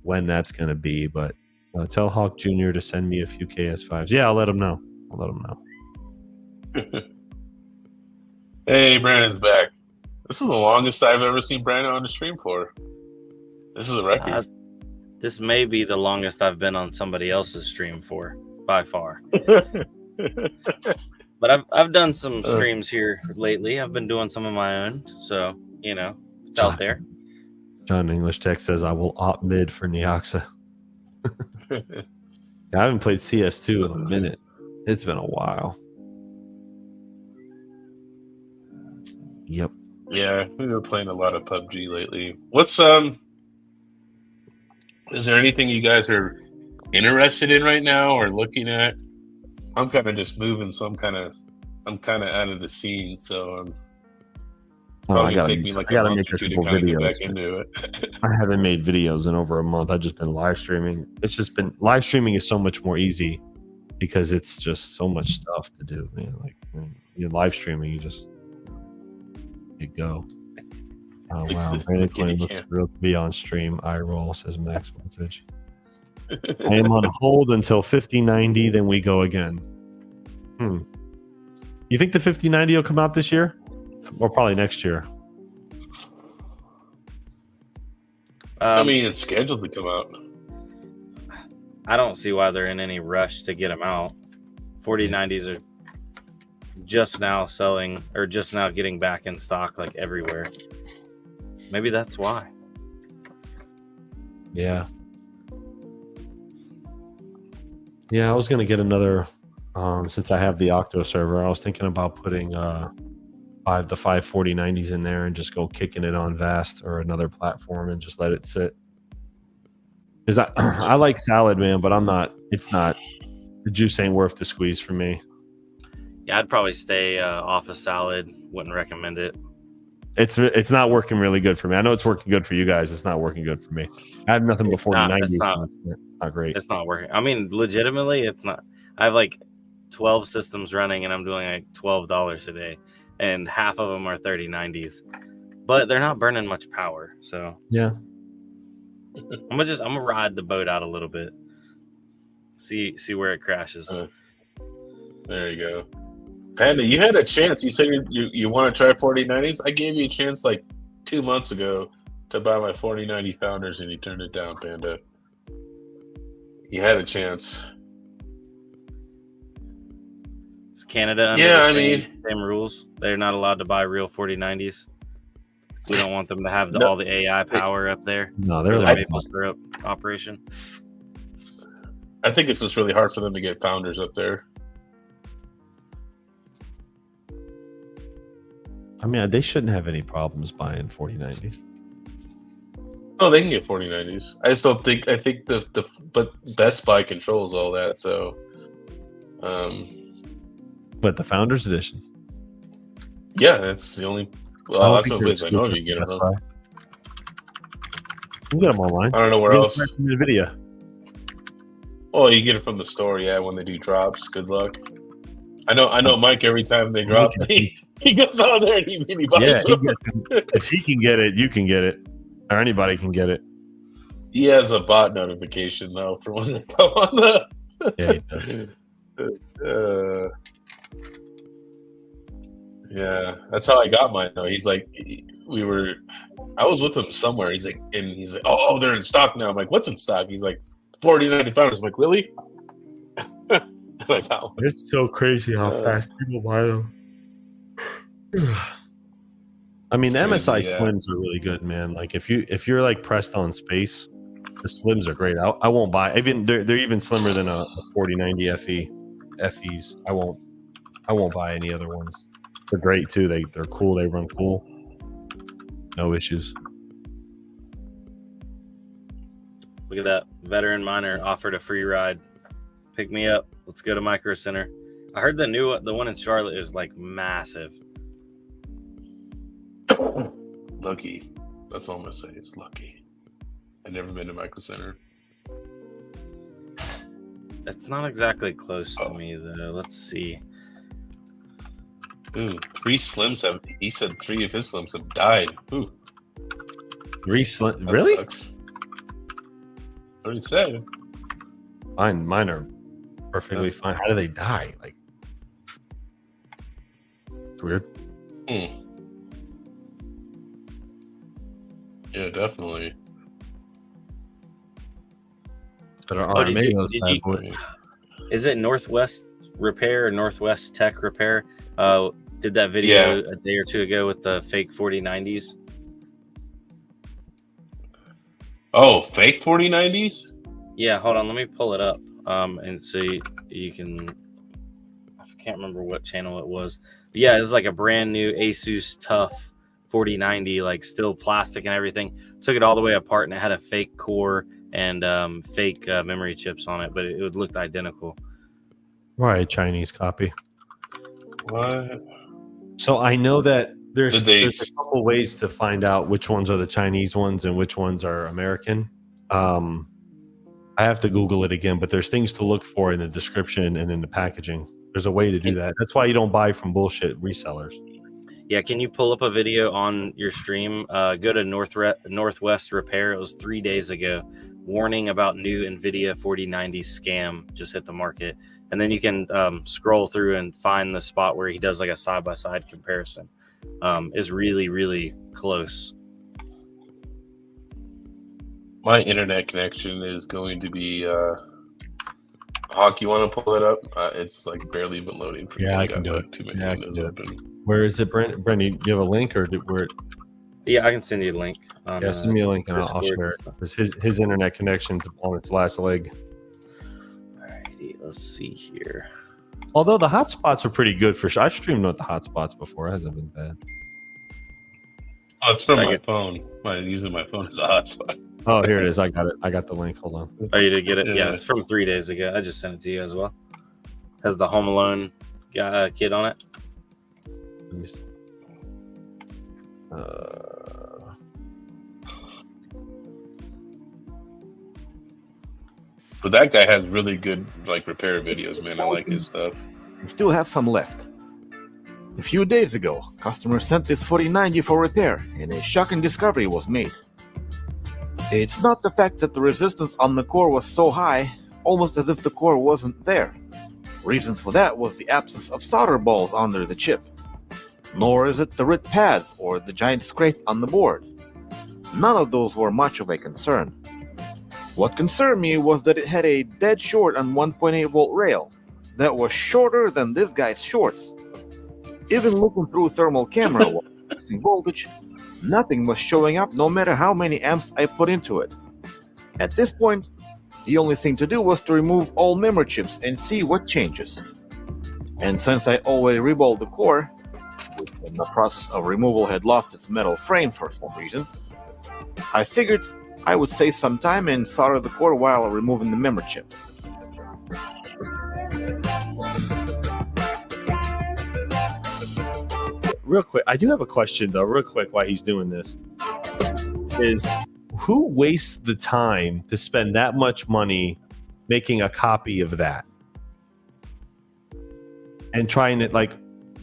when that's going to be. But tell Hawk Jr. to send me a few KS5s. Yeah, I'll let him know. Hey, Brandon's back. This is the longest I've ever seen Brandon on the stream for. This is a record. This may be the longest I've been on somebody else's stream for, by far. But I've done some streams here lately. I've been doing some of my own, so it's out there. John English Tech says I will opt mid for Neoxa. I haven't played CS2 in a minute. It's been a while. Yep. Yeah, we've been playing a lot of PUBG lately. What's Is there anything you guys are interested in right now or looking at? I'm kind of just moving, so I'm kind of out of the scene. So I'm probably gonna take me like a month or two to kind of get back into it. I haven't made videos in over a month. I've just been live streaming. It's just been live streaming is so much more easy because it's just so much stuff to do, man. Like when you're live streaming, you go. Oh wow, Brandon Quinn looks thrilled to be on stream. I roll, says Max Voltage. I am on hold until 5090, then we go again. You think the 5090 will come out this year? Or probably next year? I mean, it's scheduled to come out. I don't see why they're in any rush to get them out. 4090s are just now selling, or just now getting back in stock like everywhere. Maybe that's why. Yeah. Yeah, I was going to get another, since I have the Octo server, I was thinking about putting the 5 4090s in there and just go kicking it on Vast or another platform and just let it sit. Because I like Salad, man, but the juice ain't worth the squeeze for me. Yeah, I'd probably stay off of Salad. Wouldn't recommend it. It's not working really good for me. I know it's working good for you guys. It's not working good for me. I have nothing before 90s. So it's not great. It's not working. I mean, legitimately, it's not. I have like 12 systems running, and I'm doing like $12 a day, and half of them are 3090s, but they're not burning much power. So yeah, I'm gonna ride the boat out a little bit, see where it crashes. There you go. Panda, you had a chance. You said you want to try 4090s. I gave you a chance like 2 months ago to buy my 4090 Founders, and you turned it down, Panda. You had a chance. Is Canada under the same rules? They're not allowed to buy real 4090s. We don't want them to have all the AI power up there. No, they're like maple syrup operation. I think it's just really hard for them to get Founders up there. I mean, they shouldn't have any problems buying 4090s. Oh, they can get 4090s. I just don't think. I think but Best Buy controls all that. So, but the Founders editions. Yeah, that's the only. Well, that's what it is. I know you get them. You can get them online. I don't know where else. Nvidia. Oh, you get it from the store. Yeah, when they do drops. Good luck. I know. Mike, every time they drop, he goes on there and he buys them. If he can get it, you can get it, or anybody can get it. He has a bot notification though for when they come on the. Yeah, he does. Yeah, that's how I got mine though. He's like, I was with him somewhere. He's like, oh, they're in stock now. I'm like, what's in stock? He's like, 4090 Founders. I'm like, really? Like, oh. It's so crazy how fast people buy them. I mean, the MSI Slims are really good, man. Like if you're like pressed on space, the Slims are great. I won't buy. Even they're even slimmer than a 4090 FEs. I won't buy any other ones. They're great too. They're cool. They run cool. No issues. Look at that. Veteran Miner offered a free ride. Pick me up. Let's go to Micro Center. I heard the one in Charlotte is like massive. Lucky. That's all I'm gonna say. It's lucky. I've never been to Micro Center. It's not exactly close to me though. Let's see. Ooh, 3 Slims have. He said 3 of his Slims have died. Ooh. 3 Slims? Really? Sucks. What did he say? Mine are perfectly fine. How do they die? Like, it's weird. Yeah, definitely. But is it Northwest Repair or Northwest Tech Repair? Did that video a day or two ago with the fake 4090s? Oh, fake 4090s? Yeah, hold on. Let me pull it up. And so you can. I can't remember what channel it was. But yeah, it was like a brand new Asus TUF 4090, like still plastic and everything. Took it all the way apart, and it had a fake core and fake memory chips on it, but it would look identical. Right, Chinese copy. What? So I know that there's a couple ways to find out which ones are the Chinese ones and which ones are American. I have to Google it again, but there's things to look for in the description and in the packaging. There's a way to do that. That's why you don't buy from bullshit resellers. Yeah, can you pull up a video on your stream? Go to Northwest Repair. It was 3 days ago. Warning about new Nvidia 4090 scam just hit the market. And then you can scroll through and find the spot where he does like a side-by-side comparison. Is really, really close. My internet connection is going to be Hawk, you want to pull it up? It's like barely even loading for me. Yeah, I can do it. Too many windows open. Where is it, Brent? Brent, do you have a link or where? Yeah, I can send you a link. Yeah, send me a link and I'll share it. Because his internet connection's on its last leg. Alrighty, let's see here. Although the hotspots are pretty good for sure. I've streamed with the hotspots before. It hasn't been bad. Oh, it's from my phone. I'm using my phone as a hotspot. Oh, here it is. I got it. I got the link. Hold on. Oh, you did get it? Yeah, it's from 3 days ago. I just sent it to you as well. Has the Home Alone kid on it. Let me see. But that guy has really good like repair videos, man. I like his stuff. We still have some left. A few days ago, customers sent this 4090 for repair, and a shocking discovery was made. It's not the fact that the resistance on the core was so high, almost as if the core wasn't there. Reasons for that was the absence of solder balls under the chip. Nor is it the ripped pads or the giant scrape on the board. None of those were much of a concern. What concerned me was that it had a dead short on 1.8 volt rail that was shorter than this guy's shorts. Even looking through thermal camera while testing voltage, nothing was showing up no matter how many amps I put into it. At this point, the only thing to do was to remove all memory chips and see what changes. And since I already reballed the core, which in the process of removal had lost its metal frame for some reason, I figured I would save some time and solder the core while removing the memory chips. Real quick, I do have a question though, real quick, while he's doing this. Is who wastes the time to spend that much money making a copy of that? And trying it, like,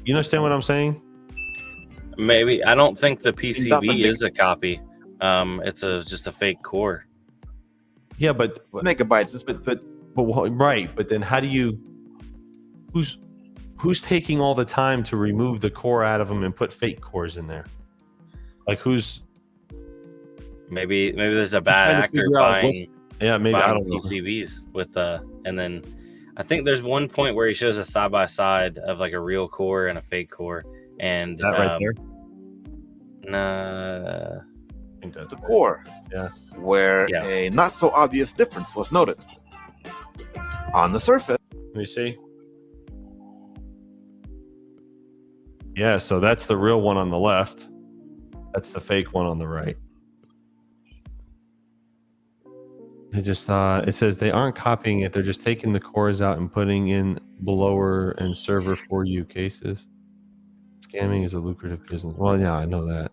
you understand what I'm saying? Maybe. I don't think the PCB is a copy. It's just a fake core. Yeah, but megabytes. But right. But then how do you? Who's taking all the time to remove the core out of them and put fake cores in there? Like who's? Maybe there's a bad actor buying. Yeah, maybe I don't know. PCBs with and then I think there's one point where he shows a side by side of like a real core and a fake core, and that right there. Nah. The core, where a not so obvious difference was noted. On the surface, let me see. Yeah, so that's the real one on the left. That's the fake one on the right. They just it says they aren't copying it. They're just taking the cores out and putting in blower and server for you cases. Scamming is a lucrative business. Well, yeah, I know that.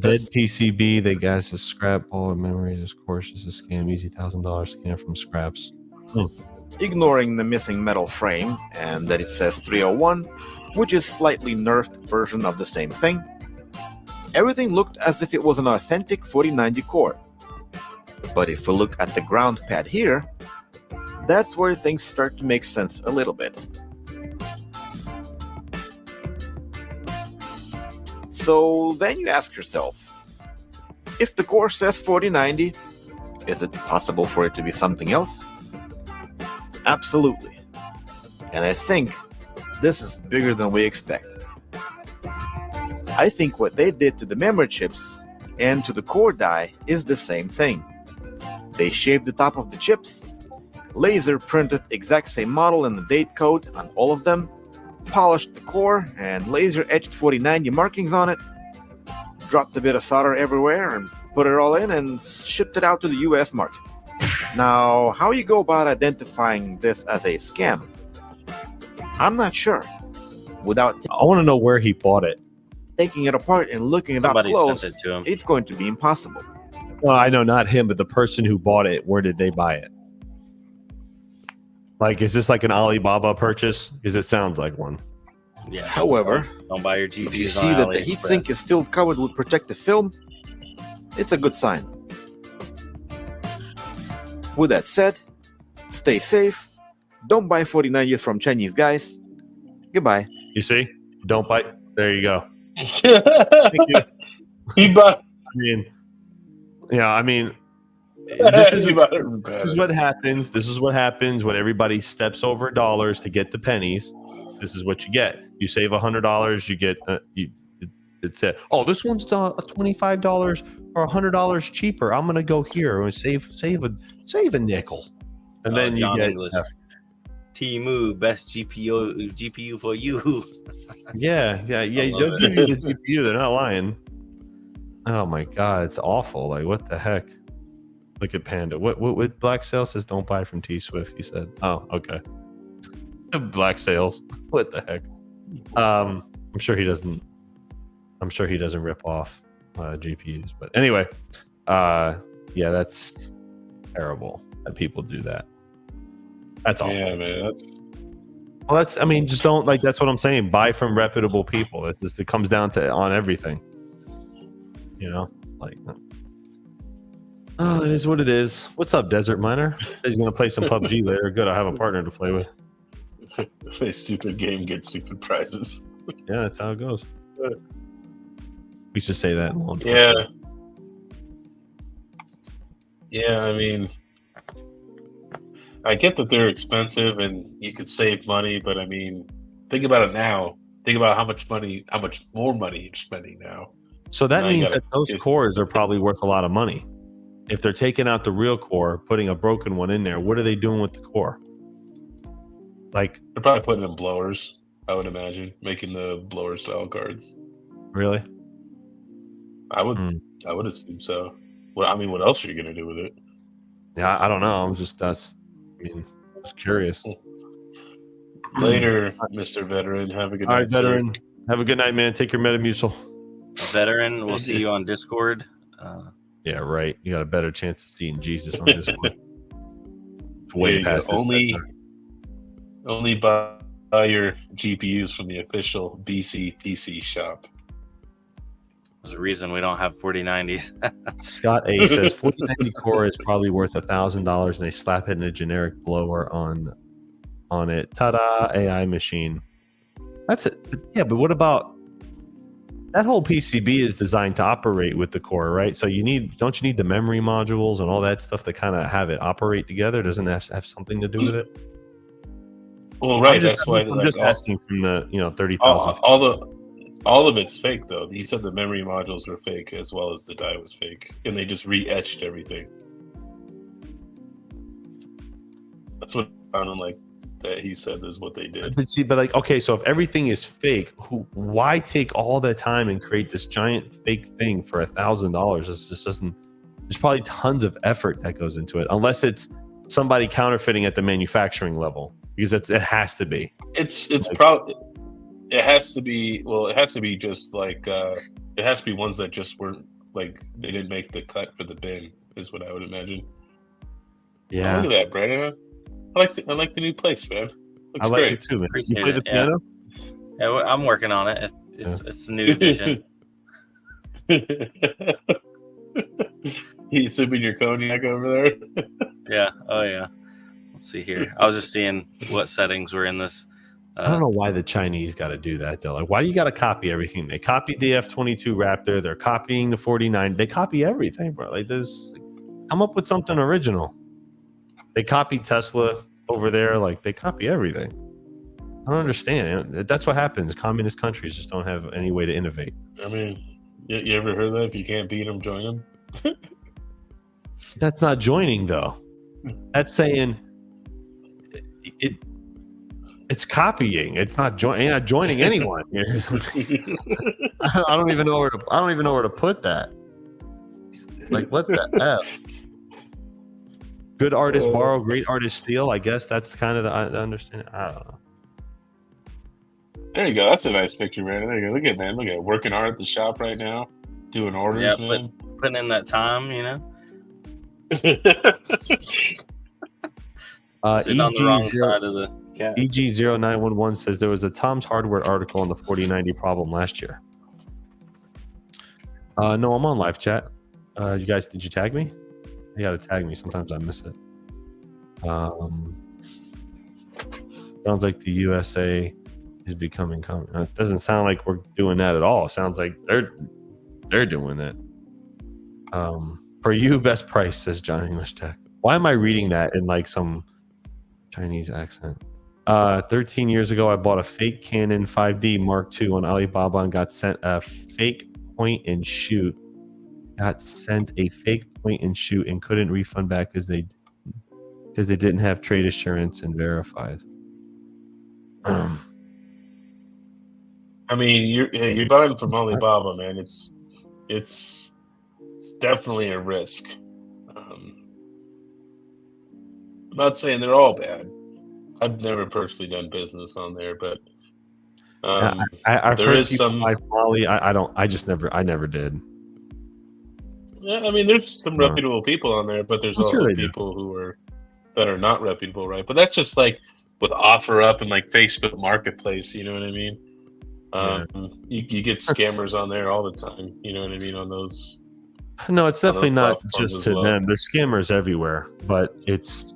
Dead PCB, they gas is scrap ball of memory. Of course, is a scam. Easy $1,000 scam from scraps. Ignoring the missing metal frame and that it says 301, which is slightly nerfed version of the same thing, everything looked as if it was an authentic 4090 core. But if we look at the ground pad here, that's where things start to make sense a little bit. So then you ask yourself, if the core says 4090, is it possible for it to be something else? Absolutely. And I think this is bigger than we expected. I think what they did to the memory chips and to the core die is the same thing. They shaved the top of the chips, laser printed exact same model and the date code on all of them, polished the core and laser etched 4090 markings on it, dropped a bit of solder everywhere, and put it all in, and shipped it out to the US market. Now, how you go about identifying this as a scam? I'm not sure. I want to know where he bought it. Taking it apart and looking it up close, sent it to him. it's going to be impossible. Well, I know not him, but the person who bought it. Where did they buy it? Like, is this like an Alibaba purchase? Because it sounds like one. Yeah. However, don't buy your GPUs. If you see that the heatsink is still covered with protective film, it's a good sign. With that said, stay safe. Don't buy 49s from Chinese guys. Goodbye. You see? Don't buy. There you go. He bought. I mean, this is what happens. This is what happens when everybody steps over dollars to get the pennies. This is what you get. You save $100, you get it's it. Oh, this one's $25 or $100 cheaper. I'm gonna go here and save a nickel, and then you get left. Temu, best GPU for you. Yeah. They'll give you the GPU. They're not lying. Oh my god, it's awful. Like, what the heck? Look at Panda. What Black Sail says? Don't buy from T Swift. He said. Oh, okay. Black Sails. What the heck? I'm sure he doesn't rip off GPUs. But anyway, that's terrible that people do that. That's awful. Yeah, man. Just don't, like, that's what I'm saying. Buy from reputable people. It comes down to on everything. Like, oh, it is what it is. What's up, Desert Miner? He's gonna play some PUBG later. Good, I have a partner to play with. Play stupid game, get stupid prizes. Yeah, that's how it goes. We should say that in law enforcement. Yeah, I mean, I get that they're expensive and you could save money, but I mean, think about it now. Think about how much more money you're spending now. So that means that those cores are probably worth a lot of money. If they're taking out the real core, putting a broken one in there, what are they doing with the core? Like, they're probably putting in blowers, I would imagine, making the blower style cards. Really? I would assume so. What else are you gonna do with it? Yeah, I don't know. I'm just curious. Later, Mr. Veteran. Have a good night. All right, Veteran. Sir. Have a good night, man. Take your Metamucil. Veteran, we'll see you on Discord. Yeah, right. You got a better chance of seeing Jesus on Discord. It's way past only buy your GPUs from the official BC PC shop. There's a reason we don't have 4090s. Scott A says 4090 core is probably worth $1,000, and they slap it in a generic blower on it. Ta-da! AI machine. That's it. Yeah, but what about that whole PCB is designed to operate with the core, right? So don't you need the memory modules and all that stuff to kind of have it operate together? Doesn't it have something to do with it? Well, right. I'm just asking from the 30,000. All of it's fake, though. He said the memory modules were fake as well as the die was fake, and they just re-etched everything. That's what sounded like that he said is what they did. So if everything is fake, why take all the time and create this giant fake thing for $1,000? This just doesn't. There's probably tons of effort that goes into it, unless it's somebody counterfeiting at the manufacturing level, because it has to be. It has to be. Well, it has to be just like it has to be ones that just weren't like they didn't make the cut for the bin. Is what I would imagine. Yeah. Oh, look at that, Brandon. I like the new place, man. Looks great. It too, man. Appreciate you play the piano? Yeah, I'm working on it. It's a new addition. You sipping your cognac over there? Yeah. Oh yeah. Let's see here. I was just seeing what settings were in this. I don't know why the Chinese got to do that though. Like, why do you got to copy everything? They copied the F-22 Raptor. They're copying the 49. They copy everything, bro. Like, come up with something original. They copy Tesla over there. Like, they copy everything. I don't understand. That's what happens. Communist countries just don't have any way to innovate. I mean, you ever heard that? If you can't beat them, join them. That's not joining, though. That's saying it's copying. It's not joining. Not joining anyone. I don't even know where to put that. Like, what the F? Good artists borrow, great artists steal. I guess that's kind of the understanding. I don't know. There you go. That's a nice picture, man. There you go. Look at man. Look at working hard at the shop right now, doing orders, man. Putting in that time, you know. Sitting on the wrong side of the cat. EG0911 says there was a Tom's Hardware article on the 4090 problem last year. No, I'm on live chat. You guys, did you tag me? You gotta tag me. Sometimes I miss it. Sounds like the USA is becoming common. It doesn't sound like we're doing that at all. It sounds like they're doing that. For you, best price, says John English Tech. Why am I reading that in like some Chinese accent? 13 years ago, I bought a fake Canon 5D Mark II on Alibaba and got sent a fake point and shoot. Got sent a fake point and shoot and couldn't refund back because they didn't have trade assurance and verified. I mean, you're buying from Alibaba, man. It's definitely a risk. I'm not saying they're all bad. I've never personally done business on there, but I've there heard is some. I never did. Yeah, I mean, there's some reputable people on there, but there's also people that are not reputable, right? But that's just like with OfferUp and like Facebook Marketplace. You know what I mean? You get scammers on there all the time. You know what I mean? On those. No, it's definitely not just to them. There's scammers everywhere, but it's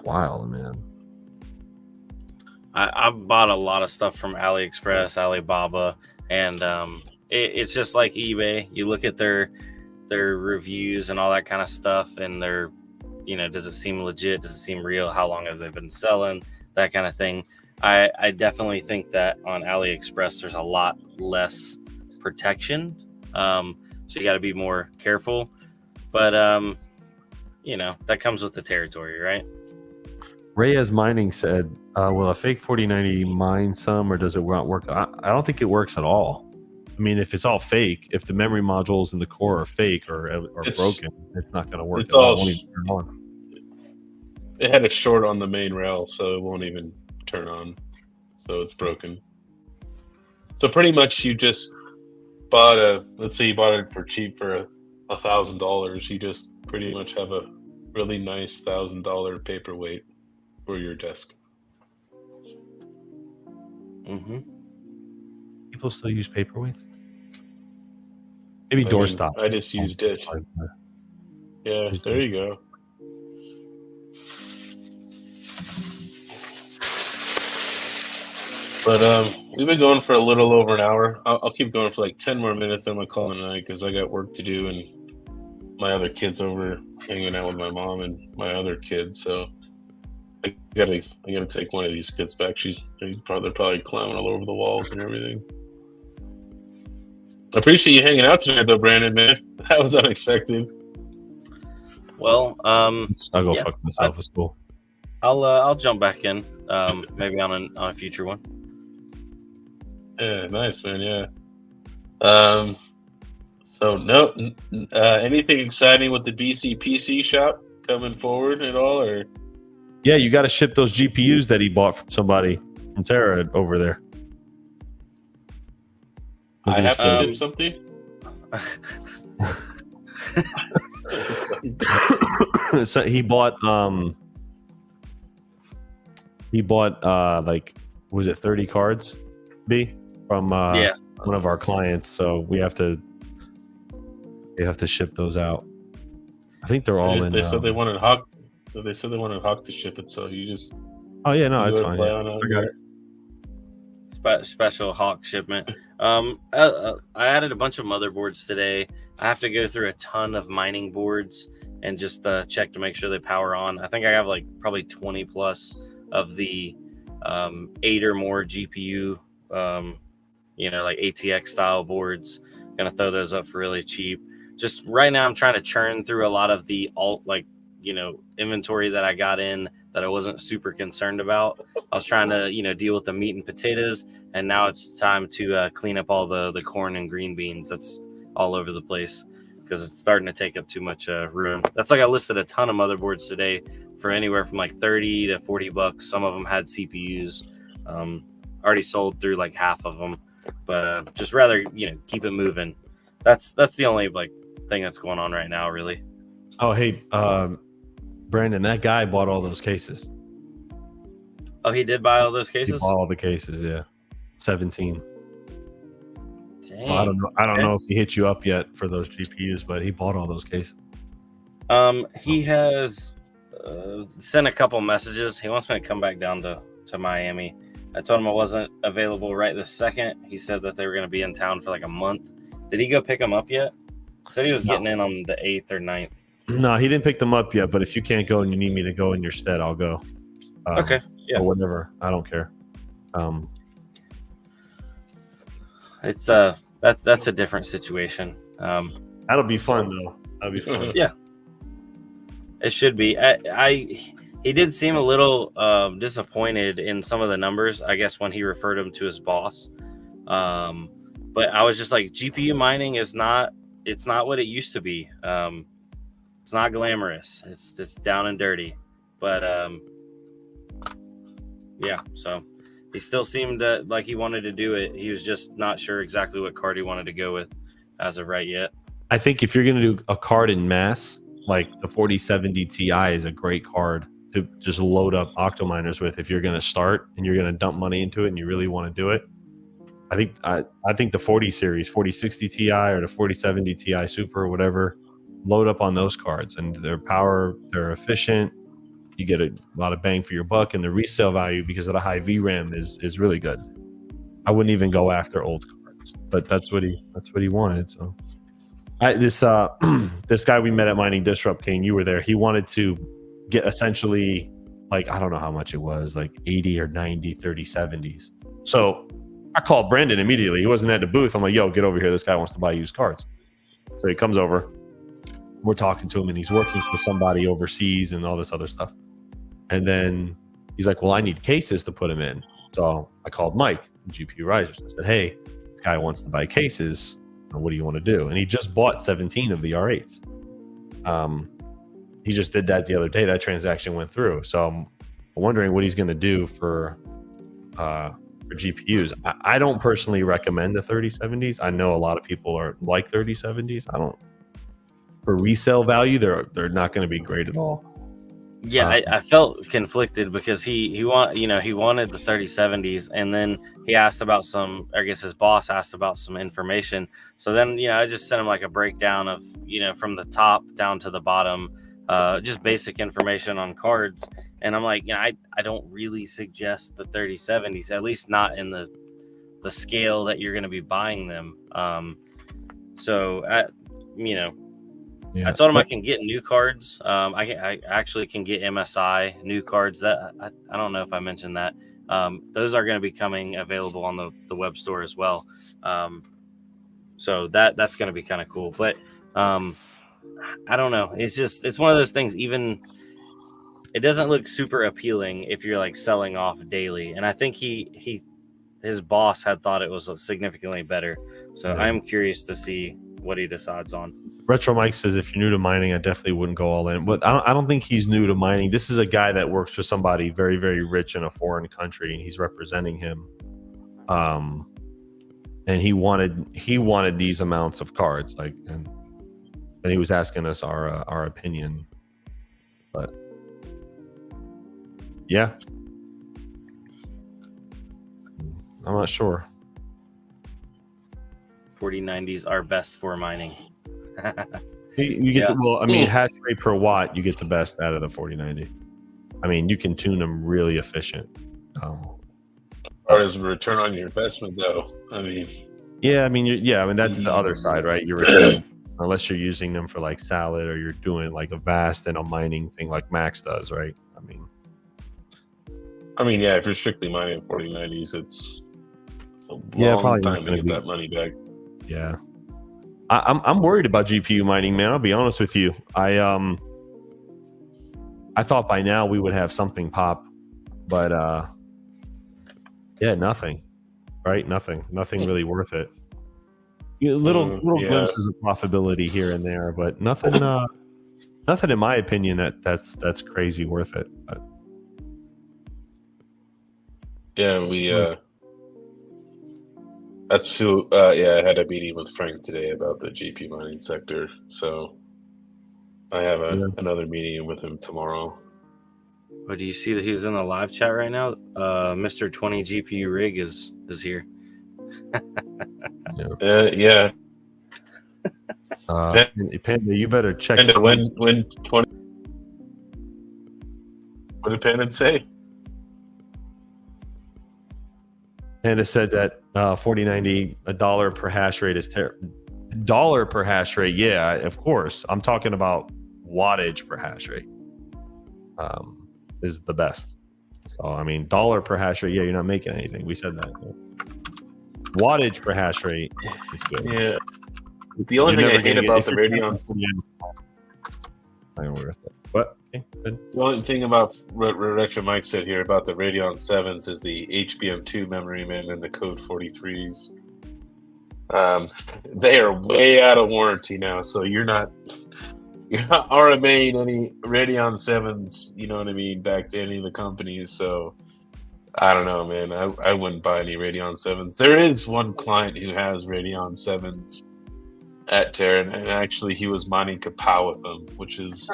wild, man. I bought a lot of stuff from AliExpress, Alibaba, and it's just like eBay. You look at their reviews and all that kind of stuff, and they're, does it seem legit? Does it seem real? How long have they been selling? That kind of thing. I definitely think that on AliExpress there's a lot less protection, so you got to be more careful. But that comes with the territory, right? Reyes Mining said, will a fake 4090 mine some, or does it not work? I don't think it works at all. I mean, if it's all fake, if the memory modules in the core are fake or broken, it's not going to work. It's all. It won't even turn on. It had a short on the main rail, so it won't even turn on. So it's broken. So pretty much, you just bought let's say you bought it for cheap for $1,000. You just pretty much have a really nice $1,000 paperweight for your desk. Mm-hmm. People still use paperweights? Maybe doorstop. I just used it. Yeah, there you go. But we've been going for a little over an hour. I'll keep going for like 10 more minutes. I'm gonna call it a night because I got work to do, and my other kids over hanging out with my mom and my other kids. So I gotta take one of these kids back. They're probably climbing all over the walls and everything. I appreciate you hanging out tonight, though, Brandon. Man, that was unexpected. Well, I'll go fuck myself at school. I'll jump back in, maybe on a future one. Yeah, nice, man. Yeah. So no, anything exciting with the BC PC shop coming forward at all, or? Yeah, you got to ship those GPUs that he bought from somebody from Terra over there. I have to ship something. So he bought like, was it 30 cards, B, from one of our clients. So we have to ship those out. I think they're all in. They said they wanted Hawk. They said they wanted Hawk to ship it. So you just. Oh yeah, no, it's fine. Yeah. I got it. Special Hawk shipment. I added a bunch of motherboards today. I have to go through a ton of mining boards and just check to make sure they power on. I think I have like probably 20 plus of the 8 or more GPU, like ATX style boards. Gonna throw those up for really cheap. Just right now, I'm trying to churn through a lot of the inventory that I got in that I wasn't super concerned about. I was trying to, deal with the meat and potatoes, and now it's time to clean up all the corn and green beans that's all over the place. because it's starting to take up too much room. That's like I listed a ton of motherboards today for anywhere from like 30 to 40 bucks. Some of them had CPUs. Already sold through like half of them, but just rather keep it moving. That's the only like thing that's going on right now, really. Oh, hey, Brandon, that guy bought all those cases. Oh, he did buy all those cases? He bought all the cases, yeah. 17. Dang. Well, I don't know if he hit you up yet for those GPUs, but he bought all those cases. He has sent a couple messages. He wants me to come back down to Miami. I told him I wasn't available right this second. He said that they were going to be in town for like a month. Did he go pick them up yet? He said he was getting in on the 8th or 9th. No, he didn't pick them up yet, but if you can't go and you need me to go in your stead, I'll go. Okay. Yeah. Or whatever. I don't care. It's that's a different situation. That'll be fun though. That'll be fun. Yeah. It should be. He did seem a little disappointed in some of the numbers, I guess, when he referred him to his boss. But I was just like, GPU mining it's not what it used to be. It's not glamorous. It's down and dirty. But yeah, so he still seemed like he wanted to do it. He was just not sure exactly what card he wanted to go with as of right yet. I think if you're going to do a card in mass, like the 4070 Ti is a great card to just load up Octominers with if you're going to start and you're going to dump money into it and you really want to do it. I think the 40 series, 4060 Ti or the 4070 Ti Super or whatever, load up on those cards, and they're they're efficient. You get a lot of bang for your buck, and the resale value because of the high VRAM is really good. I wouldn't even go after old cards, but that's what he wanted. So this guy we met at Mining Disrupt, Kane, you were there. He wanted to get essentially, like, I don't know how much it was, like 80 or 90 3070s. So I called Brandon immediately. He wasn't at the booth. I'm like, yo, get over here. This guy wants to buy used cards. So he comes over. We're talking to him, and he's working for somebody overseas and all this other stuff. And then he's like, well, I need cases to put him in. So I called Mike, GPU Risers, and said, hey, this guy wants to buy cases. What do you want to do? And he just bought 17 of the R8s. He just did that the other day. That transaction went through. So I'm wondering what he's going to do for GPUs. I don't personally recommend the 3070s. I know a lot of people are like 3070s. I don't. For resale value, they're not going to be great at all. Yeah, I felt conflicted because he wanted the 3070s, and then he asked about some. I guess his boss asked about some information. So then I just sent him like a breakdown of from the top down to the bottom, just basic information on cards. And I'm like, I don't really suggest the 3070s, at least not in the scale that you're going to be buying them. I told him I can get new cards. I actually can get MSI new cards. That I don't know if I mentioned that. Those are going to be coming available on the web store as well. So that's going to be kind of cool. But I don't know. It's one of those things. Even it doesn't look super appealing if you're like selling off daily. And I think his boss had thought it was significantly better. So yeah. I'm curious to see what he decides on. Retro Mike says, if you're new to mining, I definitely wouldn't go all in. But I don't think he's new to mining. This is a guy that works for somebody very, very rich in a foreign country, and he's representing him. And he wanted these amounts of cards, like, and he was asking us our opinion. But yeah, I'm not sure. 4090s are best for mining. You get hash rate per watt, you get the best out of the 4090. I mean, you can tune them really efficient. As far as return on your investment, though, I mean, that's the other side, right? You're returning, unless you're using them for like salad, or you're doing like a vast and a mining thing like Max does, right? I mean, yeah, if you're strictly mining 4090s, it's a long time to get that money back. Yeah. I'm worried about GPU mining, man. I'll be honest with you. I thought by now we would have something pop, but nothing. Right? Nothing really worth it. little glimpses of profitability here and there, but nothing in my opinion that's crazy worth it. But. Yeah, that's who. I had a meeting with Frank today about the GP mining sector. So I have another meeting with him tomorrow. Oh, do you see that he was in the live chat right now? Mr. 20 GPU rig is here. Yeah. Panda, you better check. Panda, when 20. What did Panda say? Panda said that 4090 $1 per hash rate is dollar per hash rate. Yeah, of course. I'm talking about wattage per hash rate. Is the best. So I mean, dollar per hash rate. Yeah, you're not making anything. We said that. Wattage per hash rate is good. Yeah. The only thing I hate about the Radeon. What? Okay, the only thing about what Retro Mike said here about the Radeon 7s is the HBM2 memory man and the Code 43s. They are way out of warranty now, so you're not RMAing any Radeon 7s, you know what I mean, back to any of the companies. So I don't know, man. I wouldn't buy any Radeon 7s. There is one client who has Radeon 7s at Terra, and actually he was mining Kapow with them, which is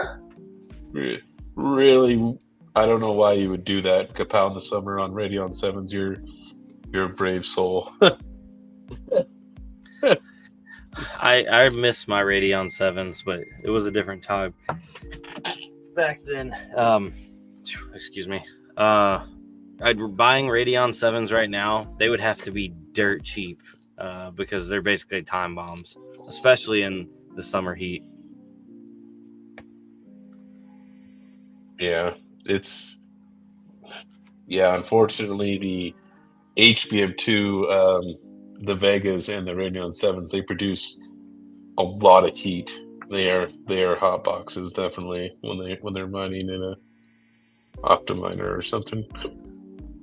really, I don't know why you would do that. Kapow in the summer on Radeon 7s. You're a brave soul. I miss my Radeon 7s, but it was a different time back then. Excuse me. Buying Radeon 7s right now, they would have to be dirt cheap because they're basically time bombs, especially in the summer heat. Yeah, unfortunately the HBM2, the Vegas and the Radeon 7s, they produce a lot of heat. They are hot boxes, definitely, when they're mining in a Optiminer or something.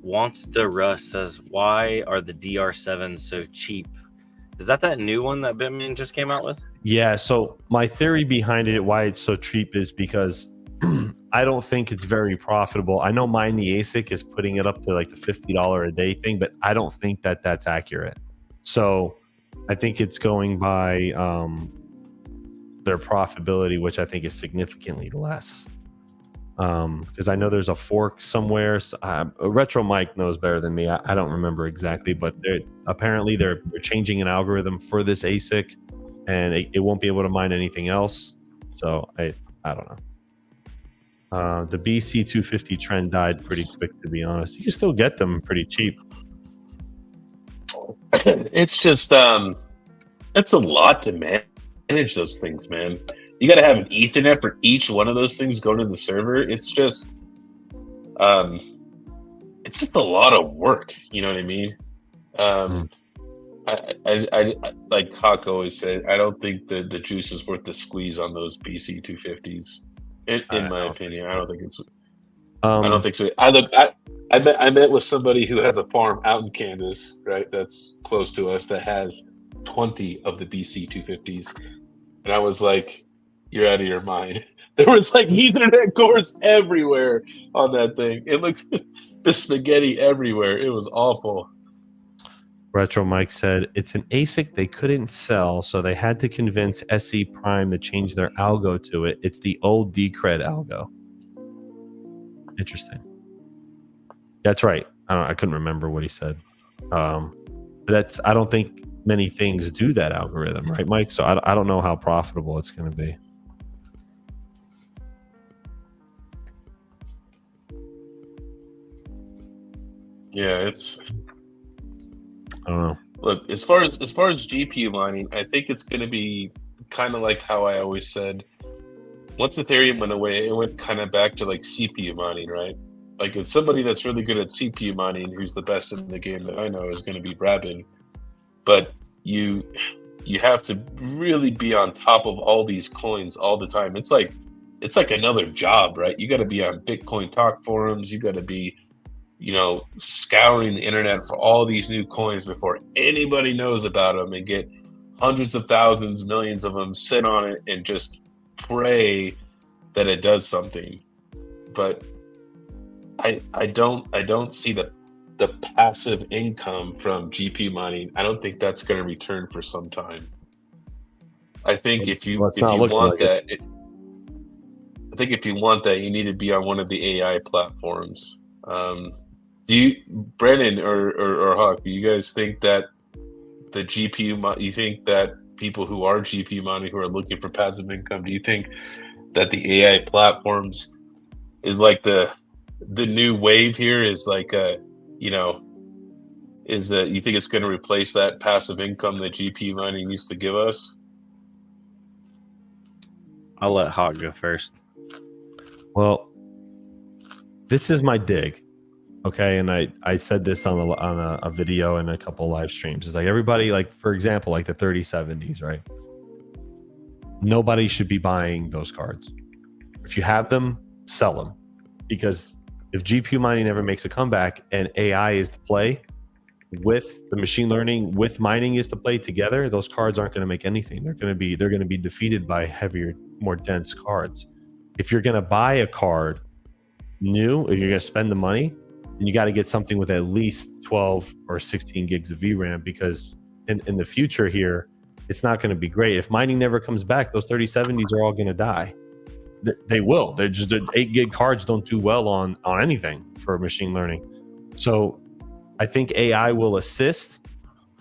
Wants to Russ says, why are the DR7s so cheap? Is that new one that Bitmain just came out with? Yeah, so my theory behind it, why it's so cheap, is because I don't think it's very profitable. I know Mine the ASIC is putting it up to like the $50 a day thing, but I don't think that that's accurate. So I think it's going by their profitability, which I think is significantly less. Because I know there's a fork somewhere. Retro Mike knows better than me. I don't remember exactly, but apparently they're changing an algorithm for this ASIC, and it won't be able to mine anything else. So I don't know. The BC250 trend died pretty quick, to be honest. You can still get them pretty cheap. It's just it's a lot to manage those things, man. You got to have an Ethernet for each one of those things going to the server. It's just a lot of work. You know what I mean? I like Hawk always said, I don't think the juice is worth the squeeze on those BC250s. In my opinion, I don't think it's. I don't think so. I met with somebody who has a farm out in Kansas, right? That's close to us. That has 20 of the BC250s, and I was like, "You're out of your mind." There was like Ethernet cores everywhere on that thing. It looked the spaghetti everywhere. It was awful. Retro Mike said it's an ASIC they couldn't sell, so they had to convince SE Prime to change their algo to it. It's the old Decred algo. Interesting. That's right. I couldn't remember what he said. I don't think many things do that algorithm, right, Mike? So I don't know how profitable it's going to be. Yeah, I don't know. Look, as far as GPU mining, I think it's going to be kind of like how I always said. Once Ethereum went away, it went kind of back to like CPU mining, right? Like it's somebody that's really good at CPU mining, who's the best in the game that I know is going to be Brabin. But you have to really be on top of all these coins all the time. It's like another job, right? You got to be on Bitcoin talk forums. You got to be, scouring the internet for all these new coins before anybody knows about them, and get hundreds of thousands, millions of them sit on it and just pray that it does something. But I don't see the passive income from GPU mining. I don't think that's going to return for some time. I think if you want that, I think if you want that, you need to be on one of the AI platforms. Do you, Brennan or Hawk, do you guys think that the GPU, you think that people who are GPU mining, who are looking for passive income, do you think that the AI platforms is like the new wave here? Is like you think it's going to replace that passive income that GPU mining used to give us? I'll let Hawk go first. Well, this is my dig. Okay, and I said this on a video and a couple live streams. It's like everybody, like for example, like the 3070s, right? Nobody should be buying those cards. If you have them, sell them, because if GPU mining never makes a comeback and AI is the play, with the machine learning, with mining is the play together, those cards aren't going to make anything. They're going to be defeated by heavier, more dense cards. If you're going to buy a card new, if you're going to spend the money, and you got to get something with at least 12 or 16 gigs of VRAM, because in the future here, it's not going to be great. If mining never comes back, those 3070s are all going to die. They will. They're just 8 gig cards don't do well on anything for machine learning. So I think AI will assist,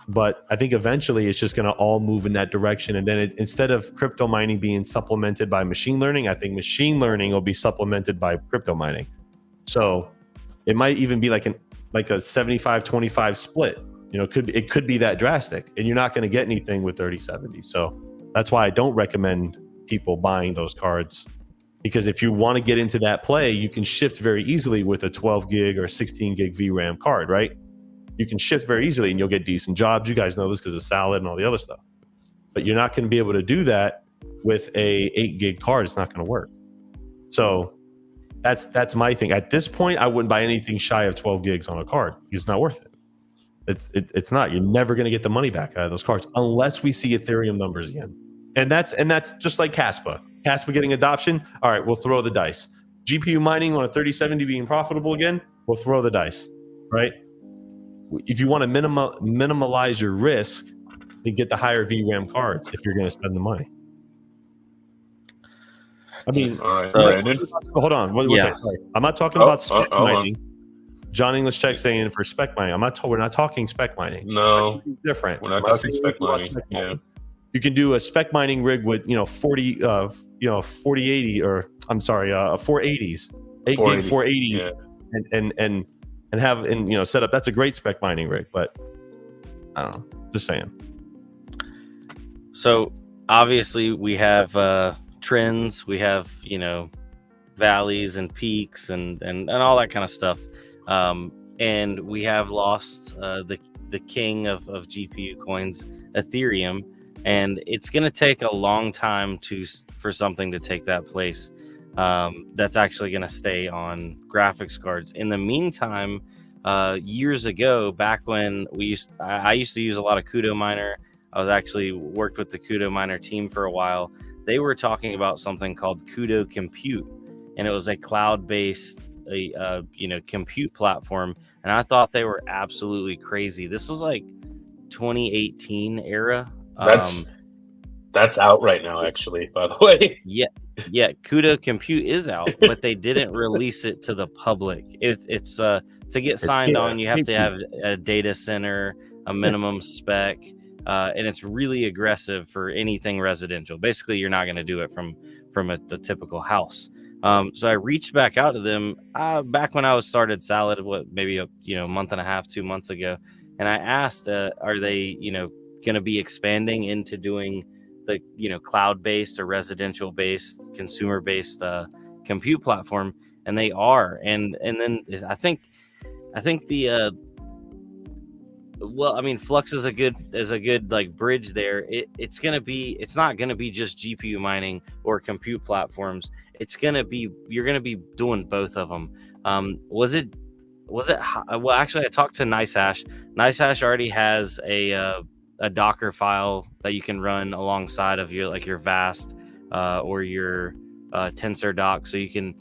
but I think eventually it's just going to all move in that direction. And then instead of crypto mining being supplemented by machine learning, I think machine learning will be supplemented by crypto mining. So it might even be like a 75-25 split. It could be that drastic, and you're not going to get anything with 3070. So that's why I don't recommend people buying those cards, because if you want to get into that play, you can shift very easily with a 12 gig or 16 gig VRAM card, right? You can shift very easily and you'll get decent jobs. You guys know this because of Salad and all the other stuff. But you're not going to be able to do that with a 8 gig card. It's not going to work. So that's my thing. At this point, I wouldn't buy anything shy of 12 gigs on a card. It's not worth it. It's not. You're never going to get the money back out of those cards unless we see Ethereum numbers again. And that's just like Caspa. Caspa getting adoption. All right, we'll throw the dice. GPU mining on a 3070 being profitable again, we'll throw the dice, right? If you want to minimalize your risk, then get the higher VRAM cards if you're going to spend the money. I mean, hold on. Sorry. I'm not talking about spec mining. John English Tech saying for spec mining. We're not talking spec mining. No, different. We're not talking spec mining. Yeah. You can do a spec mining rig with 4080 or I'm sorry, 480s, 8 gig 480s, yeah. and have set up. That's a great spec mining rig, but I don't know. Just saying. So obviously we have trends, we have valleys and peaks and all that kind of stuff, and we have lost the king of GPU coins, Ethereum. And it's going to take a long time for something to take that place. That's actually going to stay on graphics cards. In the meantime, years ago, back when I used to use a lot of Kudo Miner. I was actually worked with the Kudo Miner team for a while. They were talking about something called Kudo Compute, and it was a cloud-based, compute platform. And I thought they were absolutely crazy. This was like 2018 era. That's out right now, actually, by the way. Yeah, Kudo Compute is out, but they didn't release it to the public. It's to get signed on, you have to have a data center, a minimum spec, and it's really aggressive for anything residential. Basically, you're not going to do it from the typical house. So I reached back out to them back when I was started Salad, maybe a month and a half, 2 months ago, and I asked, are they going to be expanding into doing the cloud-based or residential-based, consumer-based compute platform, and they are. And then I think the Flux is a good like bridge there. It's not gonna be just GPU mining or compute platforms. You're gonna be doing both of them. Well, actually, I talked to NiceHash. NiceHash already has a a Docker file that you can run alongside of your VAST or your Tensor doc, so you can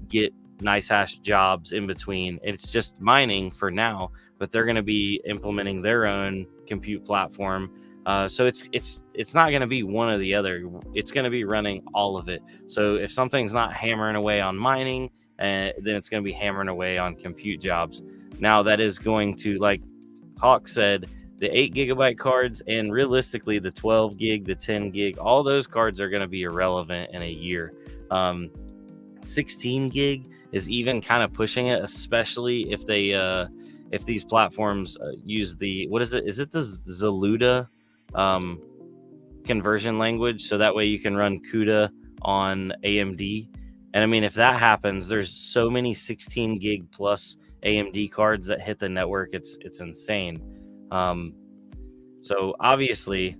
get nice hash jobs in between. It's just mining for now, but they're going to be implementing their own compute platform. So it's not going to be one or the other. It's going to be running all of it. So if something's not hammering away on mining, then it's going to be hammering away on compute jobs. Now that is going to, like Hawk said, the 8 gigabyte cards, and realistically the 12 gig, the 10 gig, all those cards are going to be irrelevant in a year. 16 gig is even kind of pushing it, especially if they if these platforms use the, what is it? Is it the Zaluda conversion language? So that way you can run CUDA on AMD. And I mean, if that happens, there's so many 16 gig plus AMD cards that hit the network. It's insane. So obviously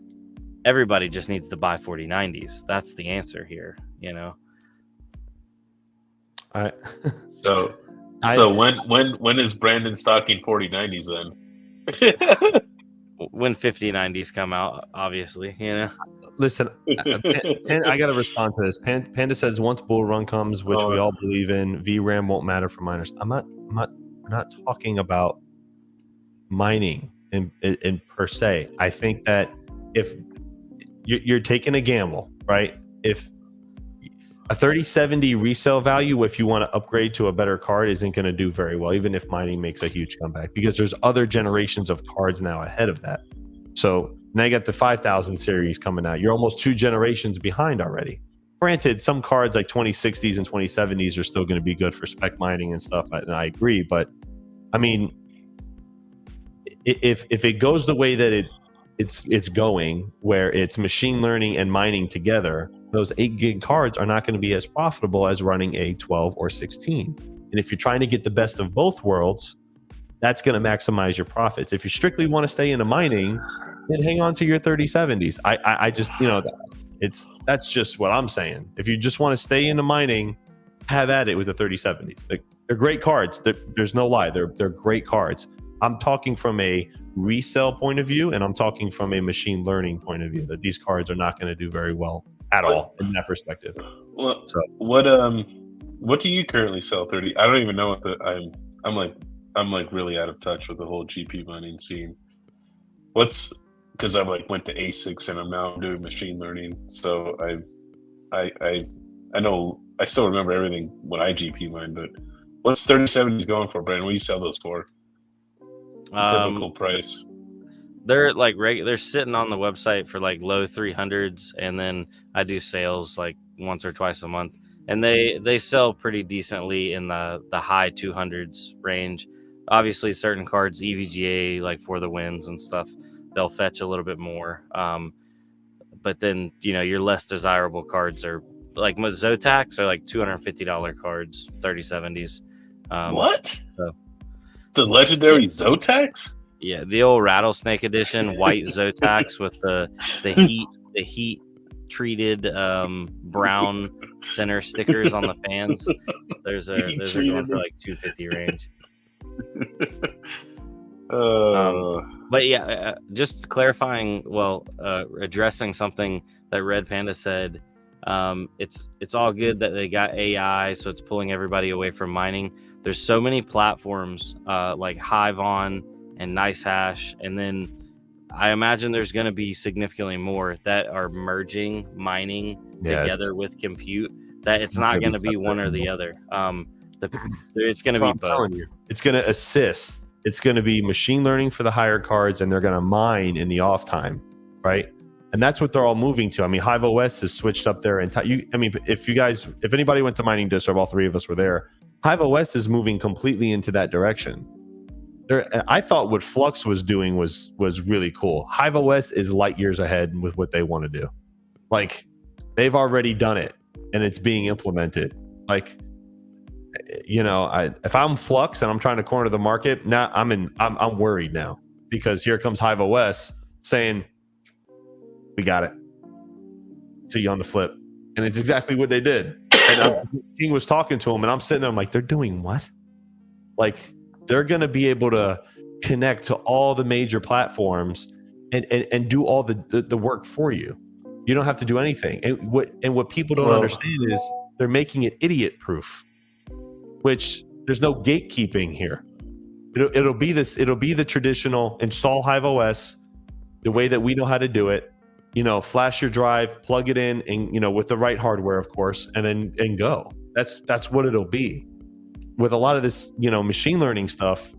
everybody just needs to buy 4090s. That's the answer here, So when is Brandon stocking 4090s then? When 5090s come out, obviously, Listen, I got to respond to this. Panda says once bull run comes, which we all believe in, VRAM won't matter for miners. We're not talking about mining in per se. I think that if you're taking a gamble, right? If a 3070 resale value, if you want to upgrade to a better card, isn't going to do very well, even if mining makes a huge comeback, because there's other generations of cards now ahead of that. So now you got the 5000 series coming out. You're almost 2 generations behind already. Granted, some cards like 2060s and 2070s are still going to be good for spec mining and stuff, and I agree. But I mean, if it goes the way that it's going, where it's machine learning and mining together, those 8 gig cards are not going to be as profitable as running a 12 or 16. And if you're trying to get the best of both worlds, that's going to maximize your profits. If you strictly want to stay into mining, then hang on to your 3070s. I just, that's just what I'm saying. If you just want to stay into mining, have at it with the 3070s. They're great cards. There's no lie. They're great cards. I'm talking from a resale point of view, and I'm talking from a machine learning point of view, that these cards are not going to do very well at all in that perspective. Well, so what do you currently sell 30? I don't even know what I'm like really out of touch with the whole GP mining scene. Because I went to ASICs and I'm now doing machine learning, so I know I still remember everything when I GP mine. But what's 3070s going for, Brandon? What do you sell those for? Typical price. They're they're sitting on the website for low 300s, and then I do sales once or twice a month, and they sell pretty decently in the high 200s range. Obviously, certain cards, EVGA, for the wins and stuff, they'll fetch a little bit more. But then your less desirable cards are Zotacs are $250 cards, 3070s. What? So, the legendary Zotacs? Yeah, the old Rattlesnake edition, white Zotacs with the heat treated brown center stickers on the fans. Those are going for 250 range. But yeah, just clarifying, addressing something that Red Panda said. It's all good that they got AI, so it's pulling everybody away from mining. There's so many platforms like Hivon and NiceHash, and then I imagine there's going to be significantly more that are merging mining together with compute. That it's not going to be one or the other. It's going to be both. It's going to assist. It's going to be machine learning for the higher cards, and they're going to mine in the off time, right? And that's what they're all moving to. I mean, HiveOS has switched up there. If anybody went to Mining Disturb, all three of us were there. HiveOS is moving completely into that direction. I thought what Flux was doing was really cool. HiveOS is light years ahead with what they want to do. They've already done it, and it's being implemented. If I'm Flux and I'm trying to corner the market, now I'm worried now, because here comes HiveOS saying, "We got it. See you on the flip," and it's exactly what they did. And King was talking to him, and I'm sitting there. I'm like, "They're doing what? They're going to be able to connect to all the major platforms and do all the work for you. You don't have to do anything. And what people don't understand is they're making it idiot proof, which there's no gatekeeping here. It'll be the traditional install Hive OS the way that we know how to do it. Flash your drive, plug it in, and with the right hardware, of course, and go. That's what it'll be. With a lot of this, machine learning stuff,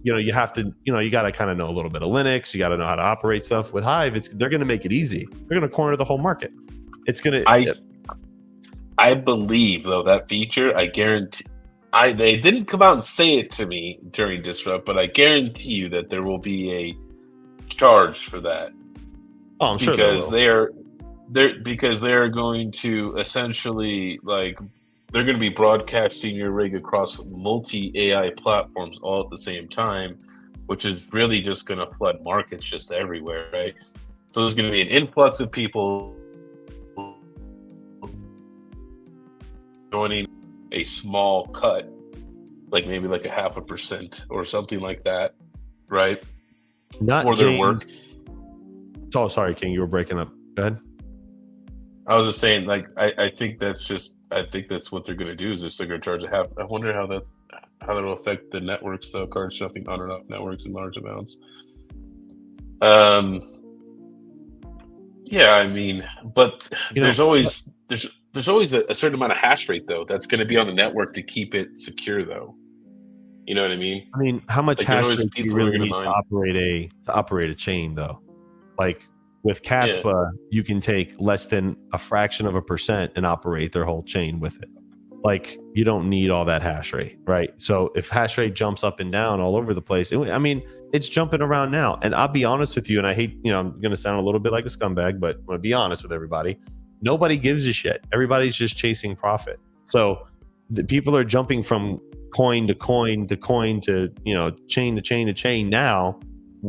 you have to, you got to kind of know a little bit of Linux. You got to know how to operate stuff. With Hive, they're going to make it easy. They're going to corner the whole market. It's going to. I believe though that feature, I guarantee. They didn't come out and say it to me during Disrupt, but I guarantee you that there will be a charge for that. Oh, I'm sure because they're going to essentially they're going to be broadcasting your rig across multi AI platforms all at the same time, which is really just going to flood markets just everywhere, right? So there's going to be an influx of people joining a small cut, maybe a 0.5% or something like that, right? Not for their work. Oh, sorry, King, you were breaking up. Go ahead. I was just saying, I think that's what they're going to do is just they're going to charge a half. I wonder how that'll affect the networks, though. Cards jumping on and off networks in large amounts. Yeah, I mean, but there's always a certain amount of hash rate though that's going to be on the network to keep it secure, though. You know what I mean? I mean, how much hash rate do you really need to operate a chain, though? With Caspa, you can take less than a fraction of a percent and operate their whole chain with it. You don't need all that hash rate, right? So if hash rate jumps up and down all over the place, it's jumping around now. And I'll be honest with you, and I hate, I'm going to sound a little bit like a scumbag, but I'm going to be honest with everybody. Nobody gives a shit. Everybody's just chasing profit. So the people are jumping from coin to coin to coin to, chain to chain to chain now.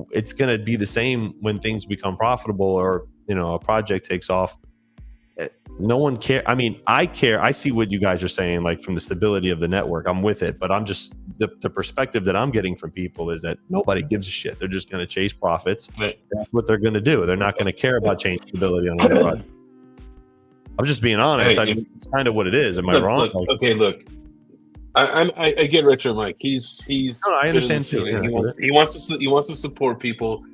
It's going to be the same when things become profitable or, a project takes off. No one cares. I mean, I care. I see what you guys are saying, from the stability of the network. I'm with it, but I'm just the perspective that I'm getting from people is that nobody gives a shit. They're just going to chase profits. Right. That's what they're going to do. They're not going to care about chain stability on their project. I'm just being honest. It's kind of what it is. Am I wrong? Look. I get Retro Mike. He's no, I understand too. Yeah, he wants to support people.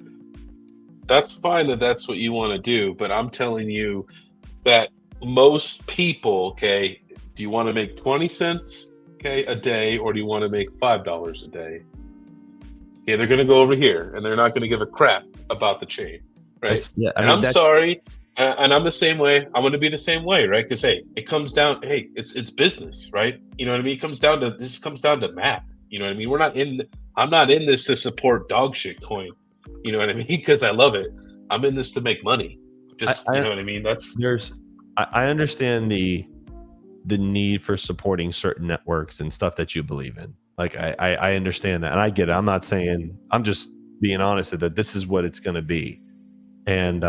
That's fine if that's what you want to do, but I'm telling you that most people, okay, do you want to make 20 cents, a day, or do you want to make $5 a day? Okay, they're going to go over here, and they're not going to give a crap about the chain, right? I'm sorry. And I'm the same way. I'm going to be the same way, right? Because it comes down. It's business, right? You know what I mean? This comes down to math. You know what I mean? I'm not in this to support dog shit coin. You know what I mean? Because I love it. I'm in this to make money. You know what I mean? I understand the need for supporting certain networks and stuff that you believe in. I understand that, and I get it. I'm not saying. I'm just being honest that this is what it's going to be, and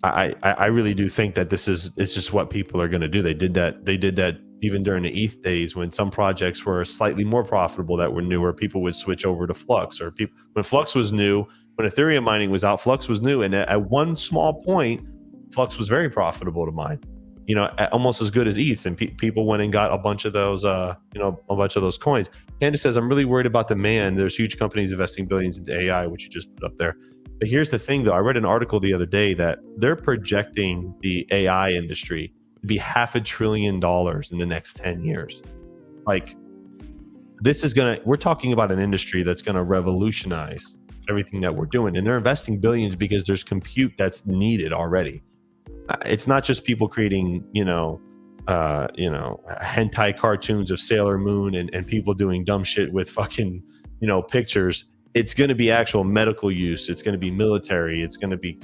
I really do think that it's just what people are going to do. They did that even during the ETH days when some projects were slightly more profitable that were newer. People would switch over to Flux, or when Flux was new, when Ethereum mining was out, Flux was new, and at one small point, Flux was very profitable to mine. Almost as good as ETH, and people went and got a bunch of those, a bunch of those coins. Candace says, "I'm really worried about demand. There's huge companies investing billions into AI," which you just put up there. But here's the thing, though. I read an article the other day that they're projecting the AI industry to be $500 billion in the next 10 years. We're talking about an industry that's going to revolutionize everything that we're doing. And they're investing billions because there's compute that's needed already. It's not just people creating, hentai cartoons of Sailor Moon and people doing dumb shit with fucking, pictures. It's going to be actual medical use. It's going to be military. It's going to be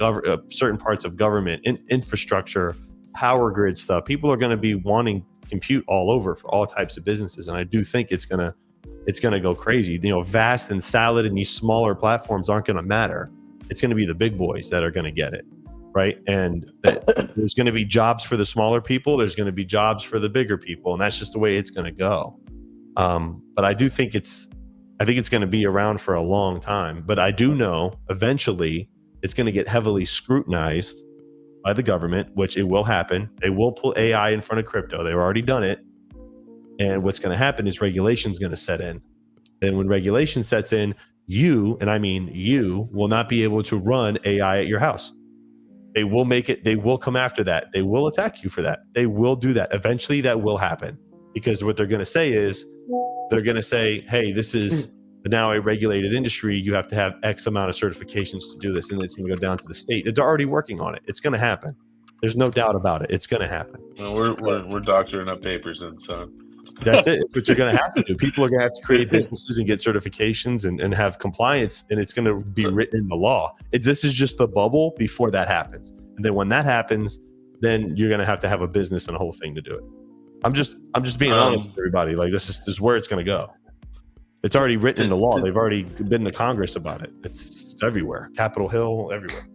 certain parts of government, infrastructure, power grid stuff. People are going to be wanting compute all over for all types of businesses, and I do think it's going to go crazy. Vast and Salad and these smaller platforms aren't going to matter. It's going to be the big boys that are going to get it, right? And there's going to be jobs for the smaller people. There's going to be jobs for the bigger people, and that's just the way it's going to go. But I do think it's I think it's going to be around for a long time, but I do know eventually it's going to get heavily scrutinized by the government, which it will happen. They will pull AI in front of crypto. They've already done it. And what's going to happen is regulation is going to set in. And when regulation sets in, you, and I mean you, will not be able to run AI at your house. They will make it, they will come after that. They will attack you for that. They will do that. Eventually that will happen, because what they're going to say is, they're going to say, hey, this is now a regulated industry. You have to have X amount of certifications to do this. And it's going to go down to the state. They're already working on it. It's going to happen. There's no doubt about it. It's going to happen. Well, we're doctoring up papers, and so that's it. It's what you're going to have to do. People are going to have to create businesses and get certifications and have compliance, and it's going to be written in the law. This is just the bubble before that happens. And then when that happens, then you're going to have a business and a whole thing to do it. I'm just being honest with everybody. Like, this is where it's going to go. It's already written in the law. They've already been to Congress about it. It's everywhere. Capitol Hill, everywhere.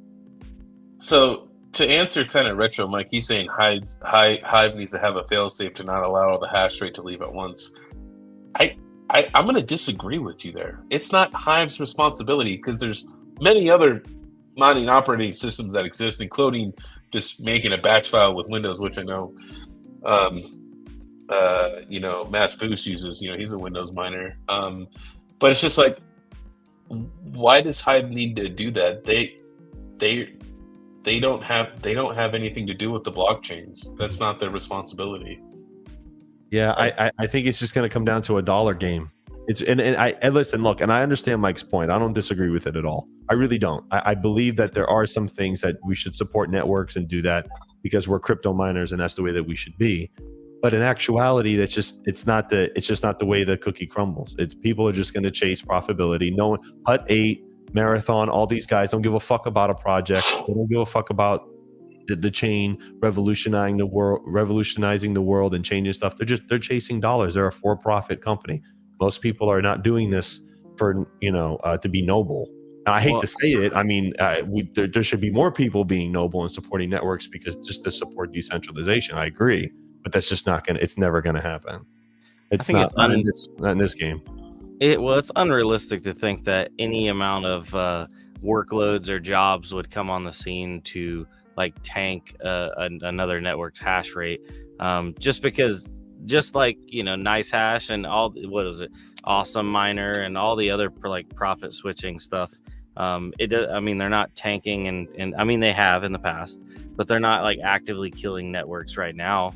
So to answer kind of retro, Mike, he's saying Hive needs to have a failsafe to not allow all the hash rate to leave at once. I'm going to disagree with you there. It's not Hive's responsibility, because there's many other mining operating systems that exist, including just making a batch file with Windows, which I know, Mass Boost uses. He's a Windows miner. But it's just like, why does Hive need to do that? They don't have anything to do with the blockchains. That's not their responsibility. Yeah, I think it's just going to come down to a dollar game. And listen, look, and I understand Mike's point. I don't disagree with it at all. I really don't. I believe that there are some things that we should support networks and do that because we're crypto miners and that's the way that we should be. But in actuality, it's just not the way the cookie crumbles. People are just going to chase profitability. No one, Hut 8, Marathon, all these guys don't give a fuck about a project. They don't give a fuck about the chain revolutionizing the world and changing stuff. They're chasing dollars. They're a for-profit company. Most people are not doing this for to be noble. Now, I hate to say it. I mean, there should be more people being noble and supporting networks, because just to support decentralization. I agree, but that's just not gonna. It's never gonna happen. It's not in this game. It's unrealistic to think that any amount of workloads or jobs would come on the scene to like tank another network's hash rate, just because, just like Nice Hash and all, what is it, Awesome Miner and all the other like profit switching stuff. They're not tanking, and I mean, they have in the past, but they're not like actively killing networks right now.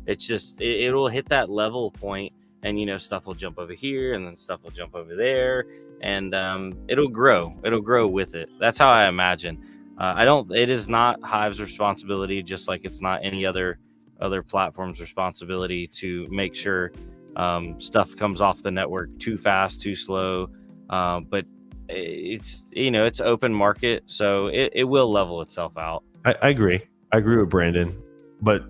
It's just it'll hit that level point, and stuff will jump over here, and then stuff will jump over there, and it'll grow with it. That's how I imagine. It is not Hive's responsibility, just like it's not any other platform's responsibility to make sure stuff comes off the network too fast, too slow, but it's open market, so it will level itself out. I agree with Brandon, but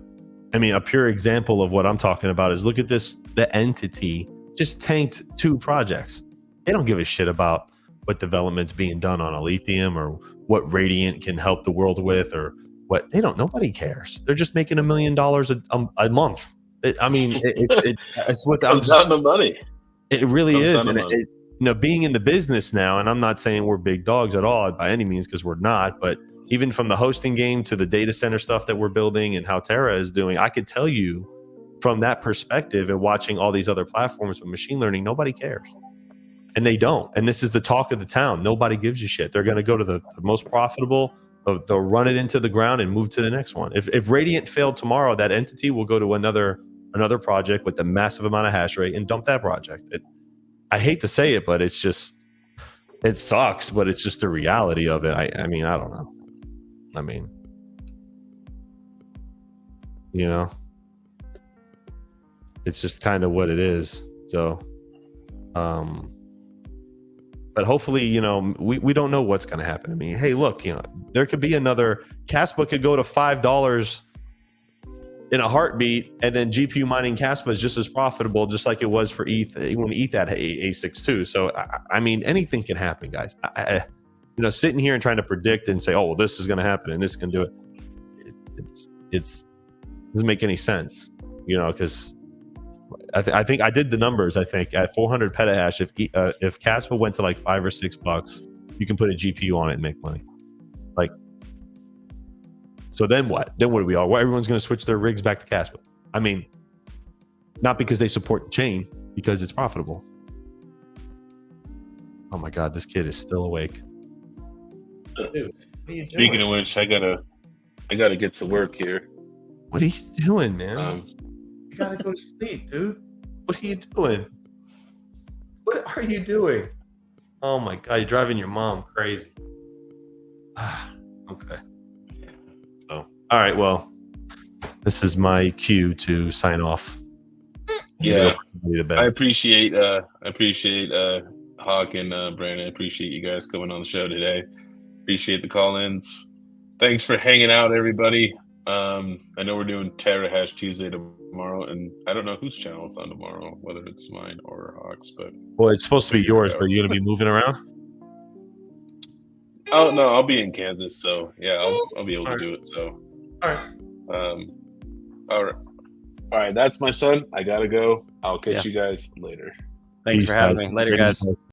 I mean, a pure example of what I'm talking about is, look at this. The entity just tanked 2 projects. They don't give a shit about what development's being done on a lithium or what Radiant can help the world with, or what. Nobody cares. They're just making $1 million a month. It's what comes out of money. It really is. And being in the business now, and I'm not saying we're big dogs at all by any means, because we're not, but even from the hosting game to the data center stuff that we're building and how Terra is doing, I could tell you from that perspective, and watching all these other platforms with machine learning, nobody cares. And they don't. And this is the talk of the town. Nobody gives a shit. They're going to go to the most profitable. They'll run it into the ground and move to the next one. If Radiant failed tomorrow, that entity will go to another project with a massive amount of hash rate and dump that project. I hate to say it, but it sucks, but it's just the reality of it. I mean, I don't know. I mean, it's just kind of what it is. So, but hopefully, we don't know what's going to happen. I mean, hey, look, there could be another Caspa could go to $5 in a heartbeat, and then GPU mining Caspa is just as profitable, just like it was for ETH when ETH had A6 too. So, I mean, anything can happen, guys. Sitting here and trying to predict and say, oh, well, this is going to happen and this can do it. It doesn't make any sense, because I think I did the numbers. I think at 400 petahash, if Caspa went to like $5 or $6, you can put a GPU on it and make money. Like, so then what? Then what do we all? Well, everyone's going to switch their rigs back to Caspa. I mean, not because they support the chain, because it's profitable. Oh my God, this kid is still awake. Dude, speaking of which, I gotta get to work here. What are you doing, man? You gotta go to sleep, dude. What are you doing? What are you doing? Oh my God, you're driving your mom crazy. Okay. So, all right, well, this is my cue to sign off. Yeah, I appreciate Hawk and Brandon. I appreciate you guys coming on the show today. Appreciate the call-ins. Thanks for hanging out, everybody. I know we're doing Terahash Tuesday tomorrow, and I don't know whose channel it's on tomorrow, whether it's mine or Hawk's. But well, it's supposed to be yours, but you're gonna be moving around. Oh no, I'll be in Kansas, so yeah, I'll be able to do it. So, all right, all right. That's my son. I gotta go. I'll catch you guys later. Thanks for having me. Later, guys.